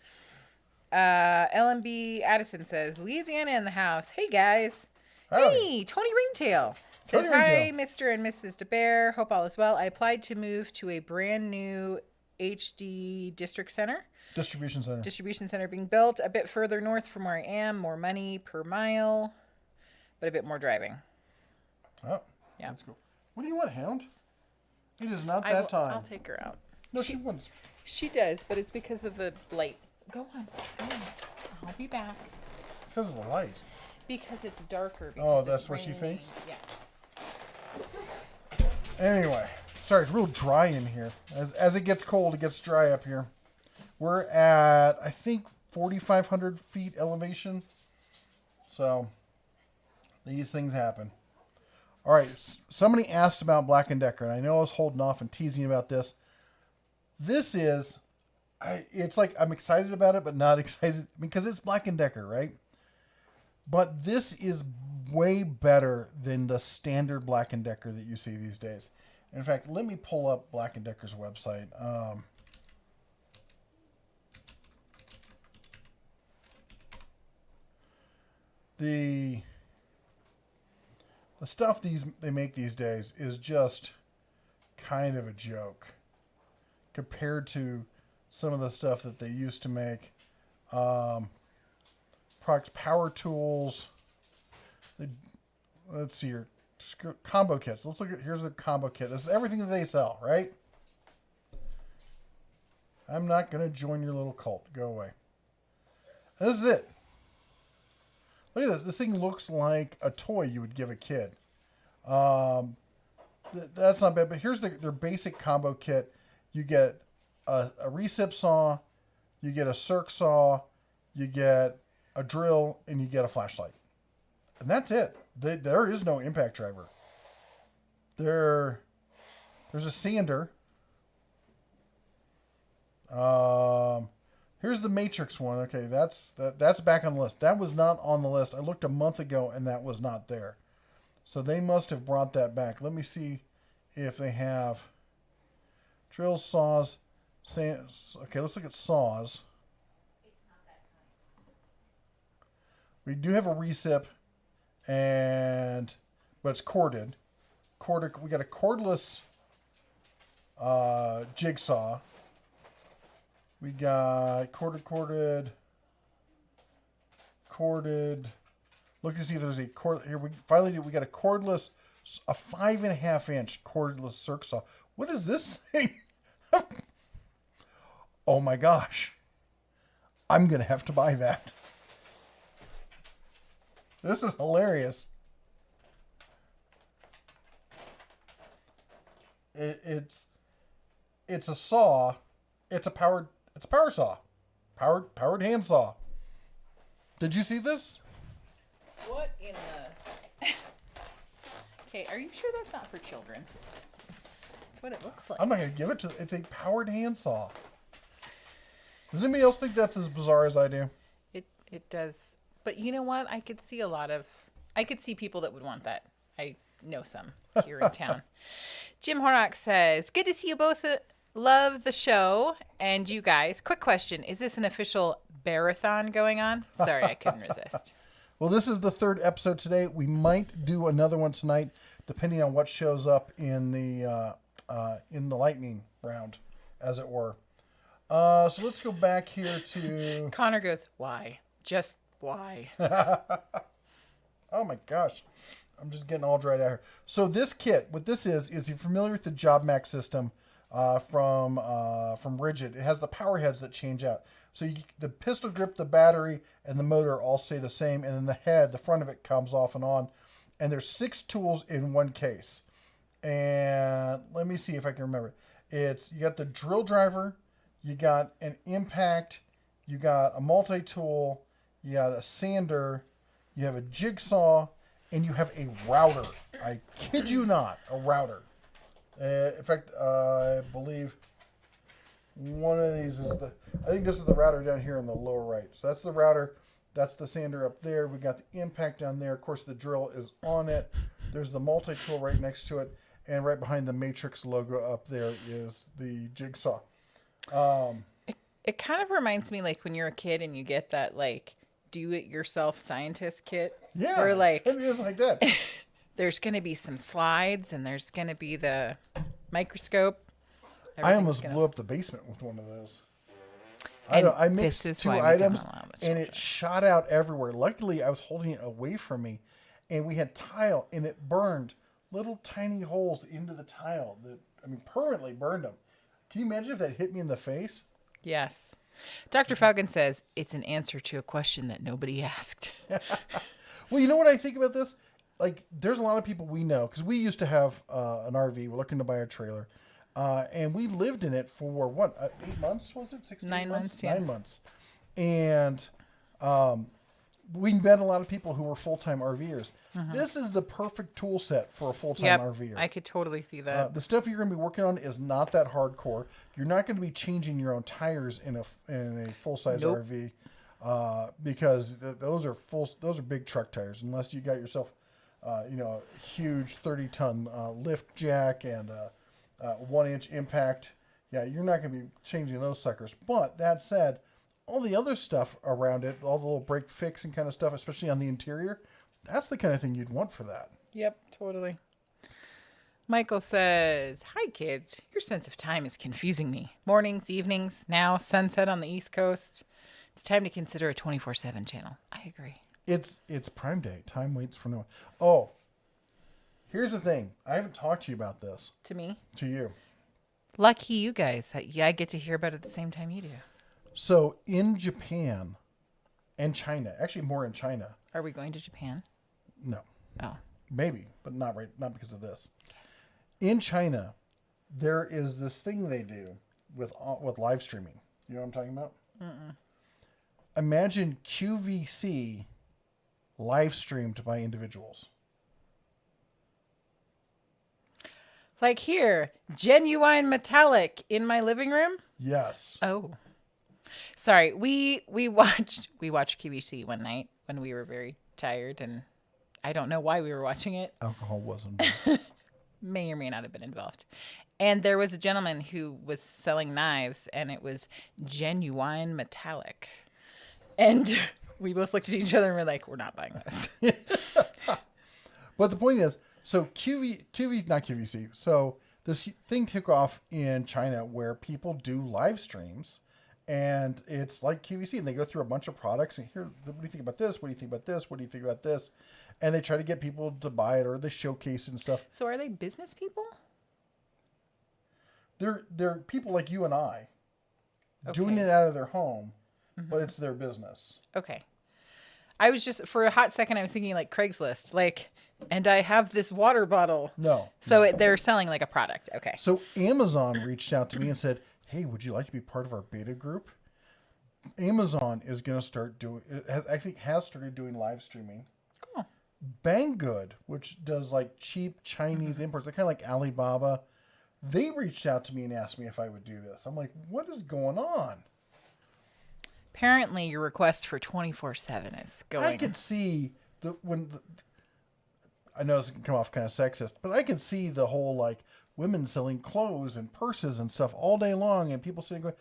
LMB Addison says, Louisiana in the house. Hey, guys. Howdy. Hey, Tony Ringtail says, Tony hi, Ringtail. Mr. and Mrs. DeBear. Hope all is well. I applied to move to a brand new HD distribution center being built a bit further north from where I am. More money per mile, but a bit more driving. Oh, Yeah. Let's go. What do you want, Hound? It is not that time. I'll take her out. No, she wants. She does, but it's because of the light. Go on. I'll be back. Because of the light. Because it's darker. Oh, Because that's it's what she raining. thinks? Yeah. Anyway, sorry, it's real dry in here. As it gets cold, it gets dry up here. We're at, I think, 4,500 feet elevation. So, these things happen. All right, somebody asked about Black & Decker, and I know I was holding off and teasing about this. This is, it's like I'm excited about it, but not excited because it's Black & Decker, right? But this is way better than the standard Black & Decker that you see these days. In fact, let me pull up Black & Decker's website. The stuff they make these days is just kind of a joke compared to some of the stuff that they used to make. Products, power tools. Let's see here. Combo kits. Let's look at, here's the combo kit. This is everything that they sell, right? I'm not going to join your little cult. Go away. And this is it. Look at this. This thing looks like a toy you would give a kid. That's not bad, but here's their basic combo kit. You get a recip saw, you get a Circ Saw, you get a drill, and you get a flashlight. And that's it. There is no impact driver. There's a sander. Here's the Matrix one. Okay, that's back on the list. That was not on the list. I looked a month ago and that was not there. So they must have brought that back. Let me see if they have drills, saws. Okay, let's look at saws. We do have a recip, but it's corded. We got a cordless jigsaw. We got corded. Look to see if there's a cord here. We got a cordless, a 5.5 inch cordless Circ Saw. What is this thing? Oh my gosh. I'm going to have to buy that. This is hilarious. It's a saw. It's a power saw. Powered handsaw. Did you see this? What in the... Okay, are you sure that's not for children? That's what it looks like. I'm not going to give it to... It's a powered handsaw. Does anybody else think that's as bizarre as I do? It does. But you know what? I could see people that would want that. I know some here in town. Jim Horrock says, good to see you both. Love the show and you guys. Quick question. Is this an official bearathon going on? Sorry, I couldn't resist. Well, this is the third episode today. We might do another one tonight, depending on what shows up in the lightning round, as it were. So let's go back here to... Connor goes, why? Just why? Oh my gosh. I'm just getting all dried out here. So this kit, what this is you're familiar with the Job Max system from Rigid. It has the power heads that change out. So the pistol grip, the battery, and the motor all stay the same. And then the head, the front of it comes off and on. And there's 6 tools in one case. And let me see if I can remember. You got the drill driver, you got an impact, you got a multi-tool, you got a sander, you have a jigsaw, and you have a router. I kid you not, a router. In fact, I believe one of these is I think this is the router down here on the lower right. So that's the router. That's the sander up there. We got the impact down there. Of course, the drill is on it. There's the multi-tool right next to it. And right behind the Matrix logo up there is the jigsaw. It kind of reminds me like when you're a kid and you get that like do-it-yourself scientist kit. Yeah, where like it is like that. There's going to be some slides and there's going to be the microscope. I almost blew up the basement with one of those. I mixed 2 items and it shot out everywhere. Luckily, I was holding it away from me and we had tile and it burned little tiny holes into the tile that, permanently burned them. Can you imagine if that hit me in the face? Yes. Dr. Falcon says it's an answer to a question that nobody asked. Well, you know what I think about this? Like, there's a lot of people we know, because we used to have an RV. We're looking to buy a trailer. And we lived in it for, 8 months, was it? 16 9 months, yeah. 9 months. And we met a lot of people who were full-time RVers. This is the perfect tool set for a full-time RVer. I could totally see that. The stuff you're going to be working on is not that hardcore. You're not going to be changing your own tires in a full-size RV because those are big truck tires. Unless you got yourself, a huge 30-ton lift jack and 1-inch impact. Yeah, you're not going to be changing those suckers. But that said, all the other stuff around it, all the little break fix and kind of stuff, especially on the interior, that's the kind of thing you'd want for that. Yep, totally. Michael says, "Hi, kids. Your sense of time is confusing me. Mornings, evenings, now sunset on the East Coast. It's time to consider a 24/7 channel." I agree. It's Prime Day. Time waits for no one. Oh, here's the thing. I haven't talked to you about this. To me? To you. Lucky you guys. Yeah, I get to hear about it at the same time you do. So in Japan and China, actually more in China. Are we going to Japan? No. Oh. Maybe, but not because of this. In China, there is this thing they do with live streaming. You know what I'm talking about? Mm-mm. Imagine QVC live streamed by individuals. Like here, genuine metallic in my living room? Yes. Oh. Sorry, we watched QVC one night when we were very tired, and I don't know why we were watching it. Alcohol wasn't. May or may not have been involved. And there was a gentleman who was selling knives, and it was genuine metallic. And we both looked at each other and were like, "We're not buying those." But the point is, so not QVC. So this thing took off in China where people do live streams. And it's like QVC, and they go through a bunch of products and here, what do you think about this? What do you think about this? What do you think about this? And they try to get people to buy it, or they showcase it and stuff. So are they business people? They're people like you and I doing it out of their home, but it's their business. Okay. I was just, for a hot second, I was thinking like Craigslist, like, and I have this water bottle. No. So they're selling like a product. Okay. So Amazon reached out to me and said, "Hey, would you like to be part of our beta group?" Amazon is going to start doing, has started doing live streaming. Cool. Banggood, which does like cheap Chinese imports, they're kind of like Alibaba. They reached out to me and asked me if I would do this. I'm like, what is going on? Apparently your request for 24/7 is going. I could see I know this can come off kind of sexist, but I could see the whole like women selling clothes and purses and stuff all day long, and people sitting going,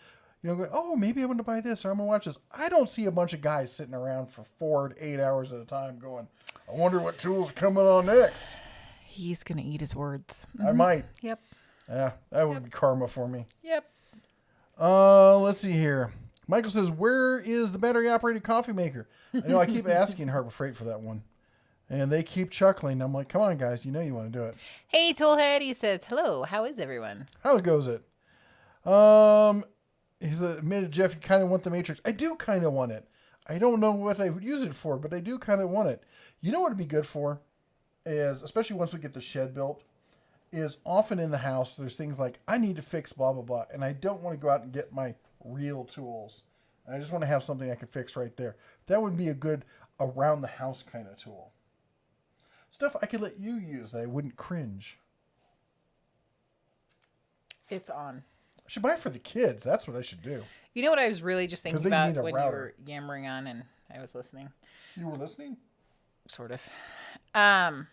"Oh, maybe I want to buy this, or I'm gonna watch this." I don't see a bunch of guys sitting around for 4 to 8 hours at a time going, "I wonder what tools are coming on next." He's gonna eat his words. I might. Yep. Yeah, that would be karma for me. Yep. Let's see here. Michael says, "Where is the battery-operated coffee maker?" I keep asking Harbor Freight for that one. And they keep chuckling. I'm like, "Come on, guys. You know you want to do it." Hey, Toolhead. He says, "Hello. How is everyone?" How goes it? He's admitted, "Jeff, you kind of want the Matrix." I do kind of want it. I don't know what I would use it for, but I do kind of want it. You know what it'd be good for? Is, especially once we get the shed built, is often in the house, there's things like, I need to fix blah, blah, blah. And I don't want to go out and get my real tools. I just want to have something I can fix right there. That would be a good around the house kind of tool. Stuff I could let you use that I wouldn't cringe. It's on. I should buy it for the kids. That's what I should do. You know what I was really just thinking about when router. you were yammering on and I was listening? You were listening? Sort of. I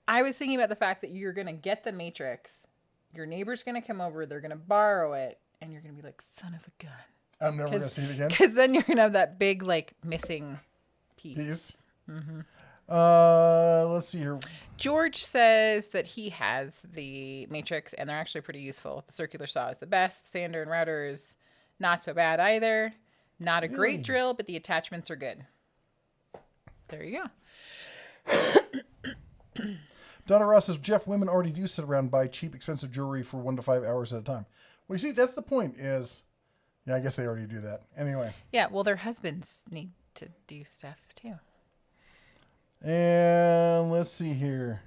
was thinking about the fact that you're going to get the Matrix. Your neighbor's going to come over. They're going to borrow it. And you're going to be like, son of a gun. I'm never going to see it again. Because then you're going to have that big, like, missing piece. Mm-hmm. Let's see here. George says that he has the Matrix, and they're actually pretty useful. The circular saw is the best. Sander and router is not so bad either. Not a great drill, but the attachments are good. There you go. Donna Ross says, "Jeff, women already do sit around and buy cheap, expensive jewelry for 1 to 5 hours at a time." Well, you see, that's the point is, yeah, I guess they already do that. Anyway. Yeah, well, their husbands need to do stuff too. And let's see here.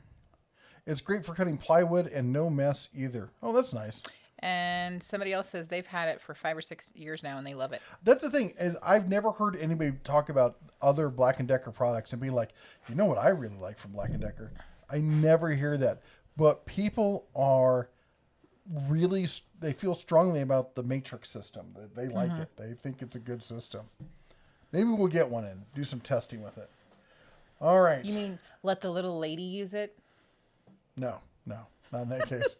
It's great for cutting plywood and no mess either. Oh, that's nice. And somebody else says they've had it for 5 or 6 years now and they love it. That's the thing, is I've never heard anybody talk about other Black & Decker products and be like, you know what I really like from Black & Decker? I never hear that. But people are really, they feel strongly about the Matrix system. They like it. They think it's a good system. Maybe we'll get one in, do some testing with it. All right. You mean let the little lady use it? No, not in that case.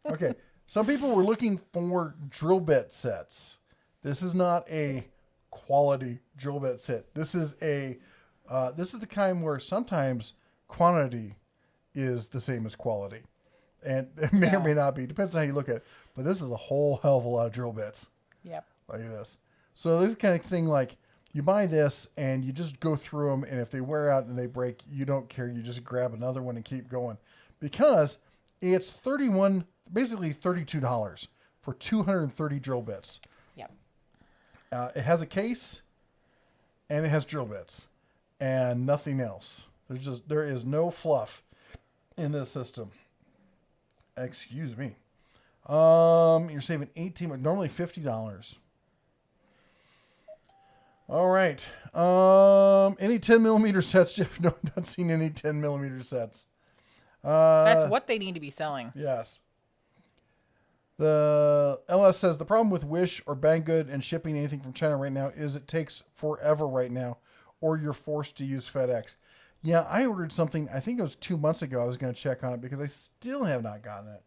Okay. Some people were looking for drill bit sets. This is not a quality drill bit set. This is the kind where sometimes quantity is the same as quality. And it may or may not be. Depends on how you look at it. But this is a whole hell of a lot of drill bits. Yep. Like this. So this kind of thing, like you buy this and you just go through them, and if they wear out and they break, you don't care. You just grab another one and keep going. Because it's basically $32 for 230 drill bits. Yep. It has a case and it has drill bits and nothing else. There is no fluff in this system. Excuse me. You're saving normally $50. All right. Any 10 millimeter sets, Jeff? No, I'm not seeing any 10 millimeter sets. That's what they need to be selling. Yes. The LS says the problem with Wish or Banggood and shipping anything from China right now is it takes forever right now, or you're forced to use FedEx. Yeah, I ordered something, I think it was 2 months ago. I was going to check on it because I still have not gotten it.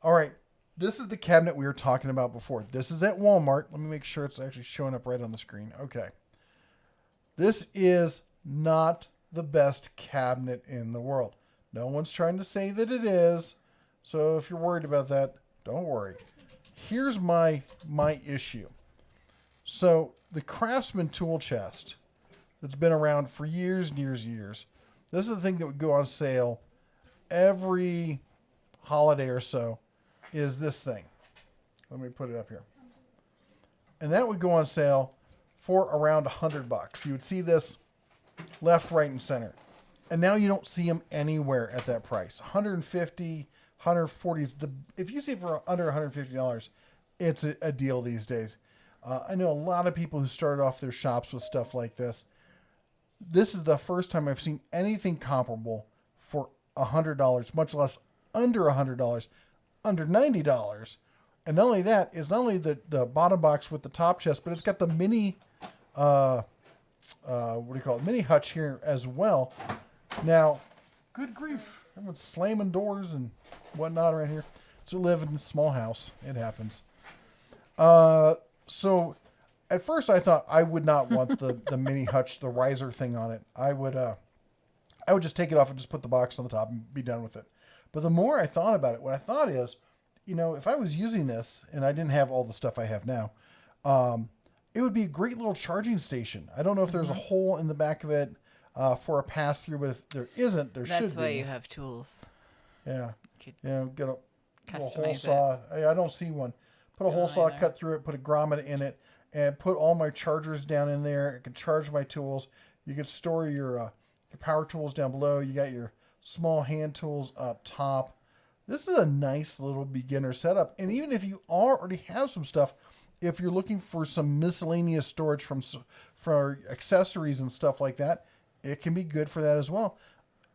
All right. This is the cabinet we were talking about before. This is at Walmart. Let me make sure it's actually showing up right on the screen. Okay. This is not the best cabinet in the world. No one's trying to say that it is. So if you're worried about that, don't worry. Here's my issue. So the Craftsman tool chest that's been around for years and years and years. This is the thing that would go on sale every holiday or so, is this thing. Let me put it up here. And that would go on sale for around $100. You would see this left, right, and center. And now you don't see them anywhere at that price. $150, $140. If you see it for under $150, it's a deal these days. I know a lot of people who started off their shops with stuff like this. This is the first time I've seen anything comparable for $100, much less under $100, under $90. And not only that, it's not only the bottom box with the top chest, but it's got the mini, mini hutch here as well. Now, good grief, everyone's slamming doors and whatnot around here. To live in a small house, it happens. So at first I thought I would not want the mini hutch, the riser thing on it. I would just take it off and just put the box on the top and be done with it. But the more I thought about it, what I thought is, if I was using this and I didn't have all the stuff I have now, it would be a great little charging station. I don't know if there's a hole in the back of it for a pass through, but if there isn't, there should be. That's why you have tools. Yeah. Get a Customize hole saw. I don't see one. Put a hole saw, either. cut through it, put a grommet in it, and put all my chargers down in there. It can charge my tools. You can store your power tools down below. You got your small hand tools up top. This is a nice little beginner setup. And even if you already have some stuff, if you're looking for some miscellaneous storage for accessories and stuff like that, it can be good for that as well.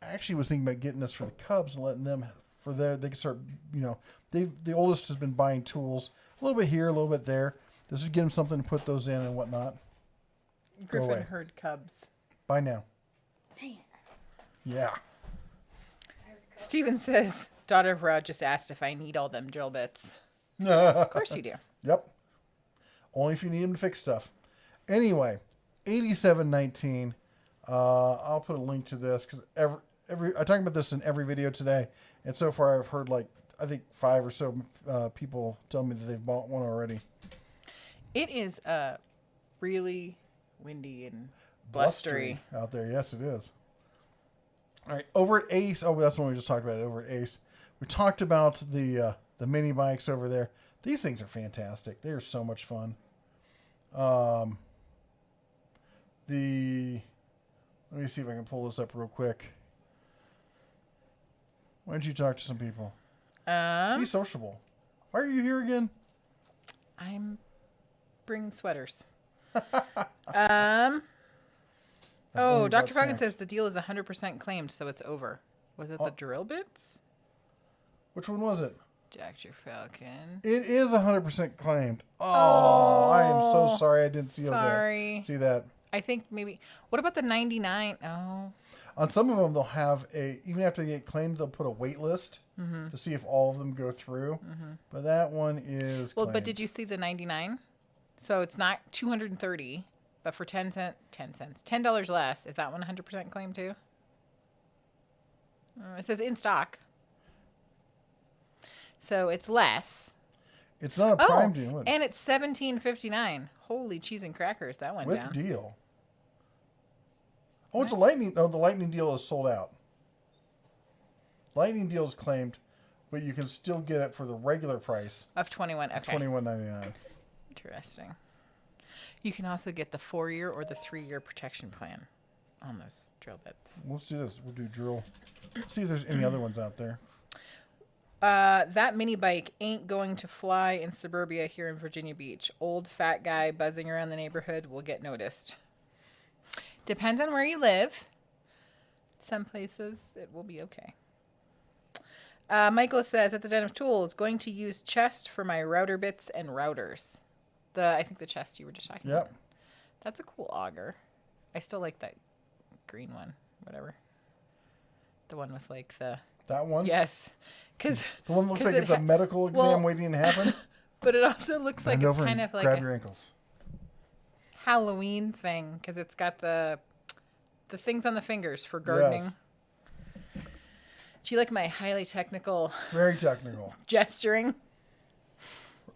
I actually was thinking about getting this for the Cubs and letting them they can start, the oldest has been buying tools a little bit here, a little bit there. This would give them something to put those in and whatnot. Griffin heard Cubs. Bye now. Yeah. Steven says, daughter of Rod just asked if I need all them drill bits. Of course you do. Yep. Only if you need them to fix stuff. Anyway, 8719. I'll put a link to this because I talk about this in every video today, and so far I've heard I think 5 or so people tell me that they've bought one already. It is really windy and blustery out there. Yes, it is. All right, over at Ace. Oh, that's one we just talked about. Over at Ace, we talked about the mini bikes over there. These things are fantastic. They are so much fun. Let me see if I can pull this up real quick. Why don't you talk to some people? Be sociable. Why are you here again? I'm bringing sweaters. Only Oh, about Dr. Falcon snacks. says the deal is 100% claimed, so it's over. Was it the drill bits? Which one was it? Dr. Falcon. It is 100% claimed. Oh, I am so sorry. I didn't see that. I think maybe. What about the 99? Oh. On some of them, they'll have even after they get claimed, they'll put a wait list to see if all of them go through. But that one is Well, claimed. but did you see the 99? So it's not 230, but for $10 less, is that one 100% claimed too? It says in stock. So it's less. It's not a prime deal. And it's $17.59. Holy cheese and crackers, that went down. With deal. Oh, it's a lightning. Oh, the lightning deal is sold out. Lightning deal is claimed, but you can still get it for the regular price Of 21. Okay. $21.99. Interesting. You can also get the 4-year or the 3-year protection plan on those drill bits. Let's do this. We'll do drill. See if there's any other ones out there. That mini bike ain't going to fly in suburbia here in Virginia Beach. Old fat guy buzzing around the neighborhood will get noticed. Depends on where you live. Some places it will be okay. Michael says, at the Den of Tools, going to use chest for my router bits and routers. I think the chest you were just talking about. That's a cool auger. I still like that green one. Whatever. The one with like the... That one? Yes. Cause, the one looks like it's a medical exam waiting to happen. But it also looks like it's kind of like grab your ankles. Halloween thing because it's got the things on the fingers for gardening. Yes. Do you like my highly technical... Very technical. Gesturing?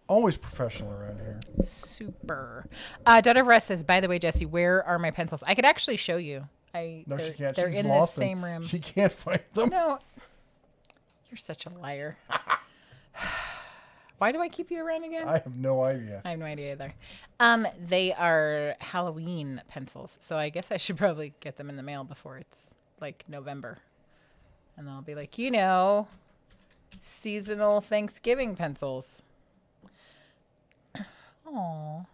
Always professional around here. Super. Daughter of Rest says, by the way, Jesse, where are my pencils? I could actually show you. No, she can't. They're She's in lost the same room. She can't find them. No. You're such a liar. Why do I keep you around again? I have no idea. I have no idea either. They are Halloween pencils, so I guess I should probably get them in the mail before it's like November. And then I'll be like, seasonal Thanksgiving pencils. Aw.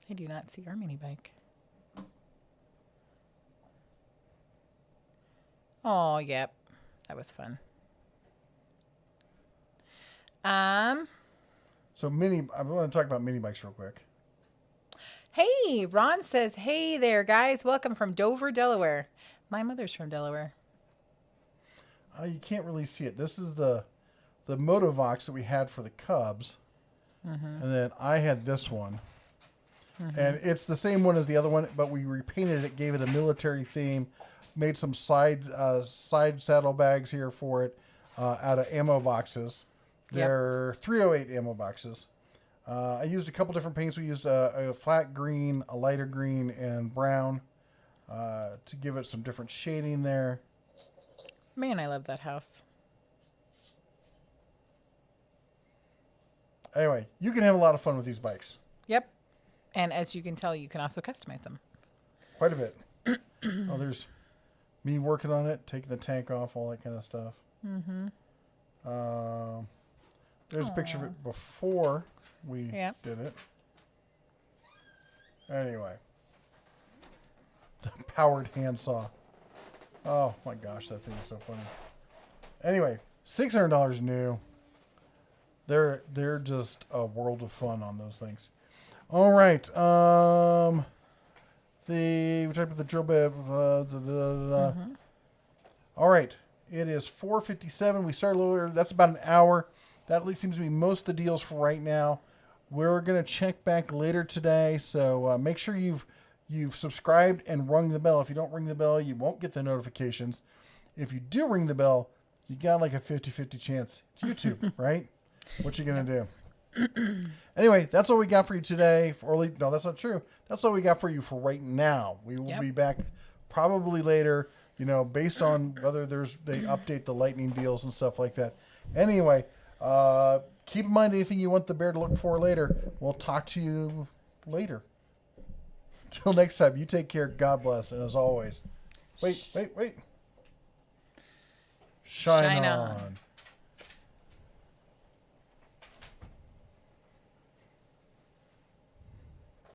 I do not see our mini bike. Oh, yep. That was fun. So I want to talk about mini bikes real quick. Hey, Ron says, hey there, guys. Welcome from Dover, Delaware. My mother's from Delaware. You can't really see it. This is the Motovox that we had for the Cubs. And then I had this one. And it's the same one as the other one, but we repainted it, gave it a military theme, made some side saddlebags here for it out of ammo boxes. They're 308 ammo boxes. I used a couple different paints. We used a flat green, a lighter green, and brown to give it some different shading there. Man, I love that house. Anyway, you can have a lot of fun with these bikes. Yep. And as you can tell, you can also customize them. Quite a bit. Oh, there's me working on it, taking the tank off, all that kind of stuff. There's a picture of it before we did it. Anyway. The powered handsaw. Oh my gosh, that thing is so funny. Anyway, $600 new. They're just a world of fun on those things. All right. We talked about the drill bit. All right. It is 4:57. We started a little early. That's about an hour. That at least seems to be most of the deals for right now. We're going to check back later today. So make sure you've subscribed and rung the bell. If you don't ring the bell, you won't get the notifications. If you do ring the bell, you got like a 50-50 chance. It's YouTube, right? What you going to do? Anyway, that's all we got for you today. No, that's not true. That's all we got for you for right now. We will be back probably later, based on whether they update the lightning deals and stuff like that. Anyway, keep in mind anything you want the bear to look for later. We'll talk to you later. Till next time, you take care. God bless. And as always, wait. Shine on.